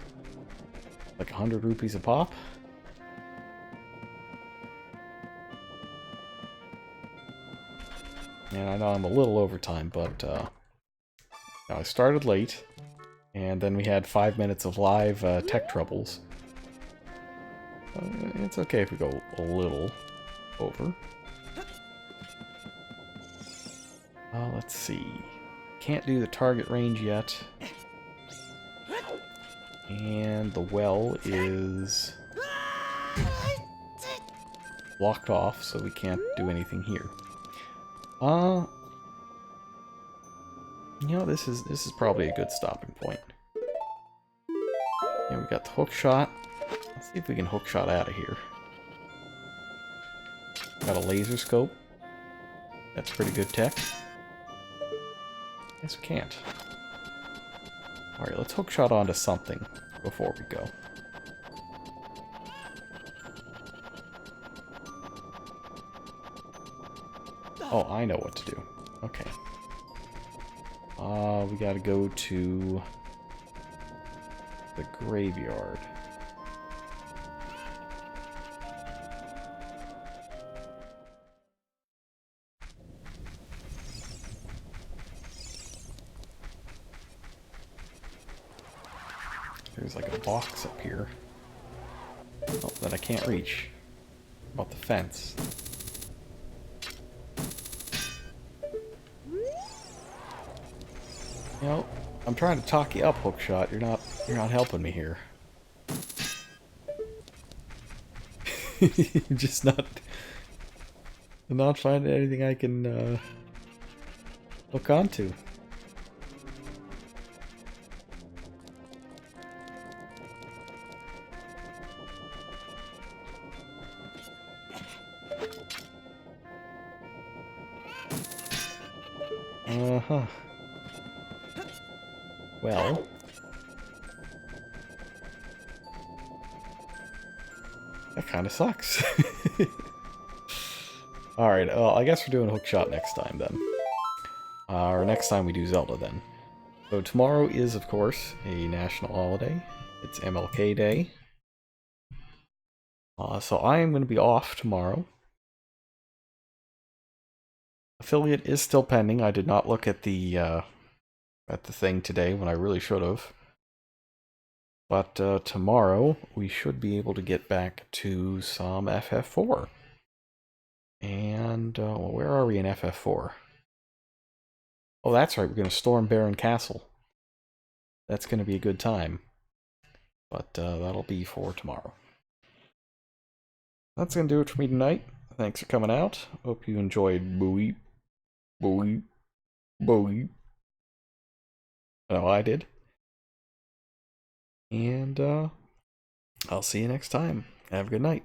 Like 100 rupees a pop? And I know I'm a little over time, but I started late, and then we had 5 minutes of live tech troubles. It's okay if we go a little over. Let's see. Can't do the target range yet. And the well is blocked off, so we can't do anything here. You know, this is probably a good stopping point. And we got the hook shot. Let's see if we can hook shot out of here. Got a laser scope. That's pretty good tech. Guess we can't. Alright, let's hook shot onto something before we go. Oh, I know what to do. Okay. We gotta go to the graveyard. There's like a box up here. Oh, that I can't reach. About the fence. You know, I'm trying to talk you up, Hookshot. You're not helping me here. You're just not finding anything I can hook onto. Uh-huh. Well. That kind of sucks. Alright, I guess we're doing hookshot next time then. Or next time we do Zelda then. So tomorrow is, of course, a national holiday. It's MLK Day. So I am going to be off tomorrow. Affiliate is still pending. I did not look at the thing today when I really should have. But tomorrow we should be able to get back to some FF4. And well, where are we in FF4? Oh, that's right. We're going to storm Baron Castle. That's going to be a good time. But that'll be for tomorrow. That's going to do it for me tonight. Thanks for coming out. Hope you enjoyed Mweep, Mweep, Mweep. Oh, I did. And I'll see you next time. Have a good night.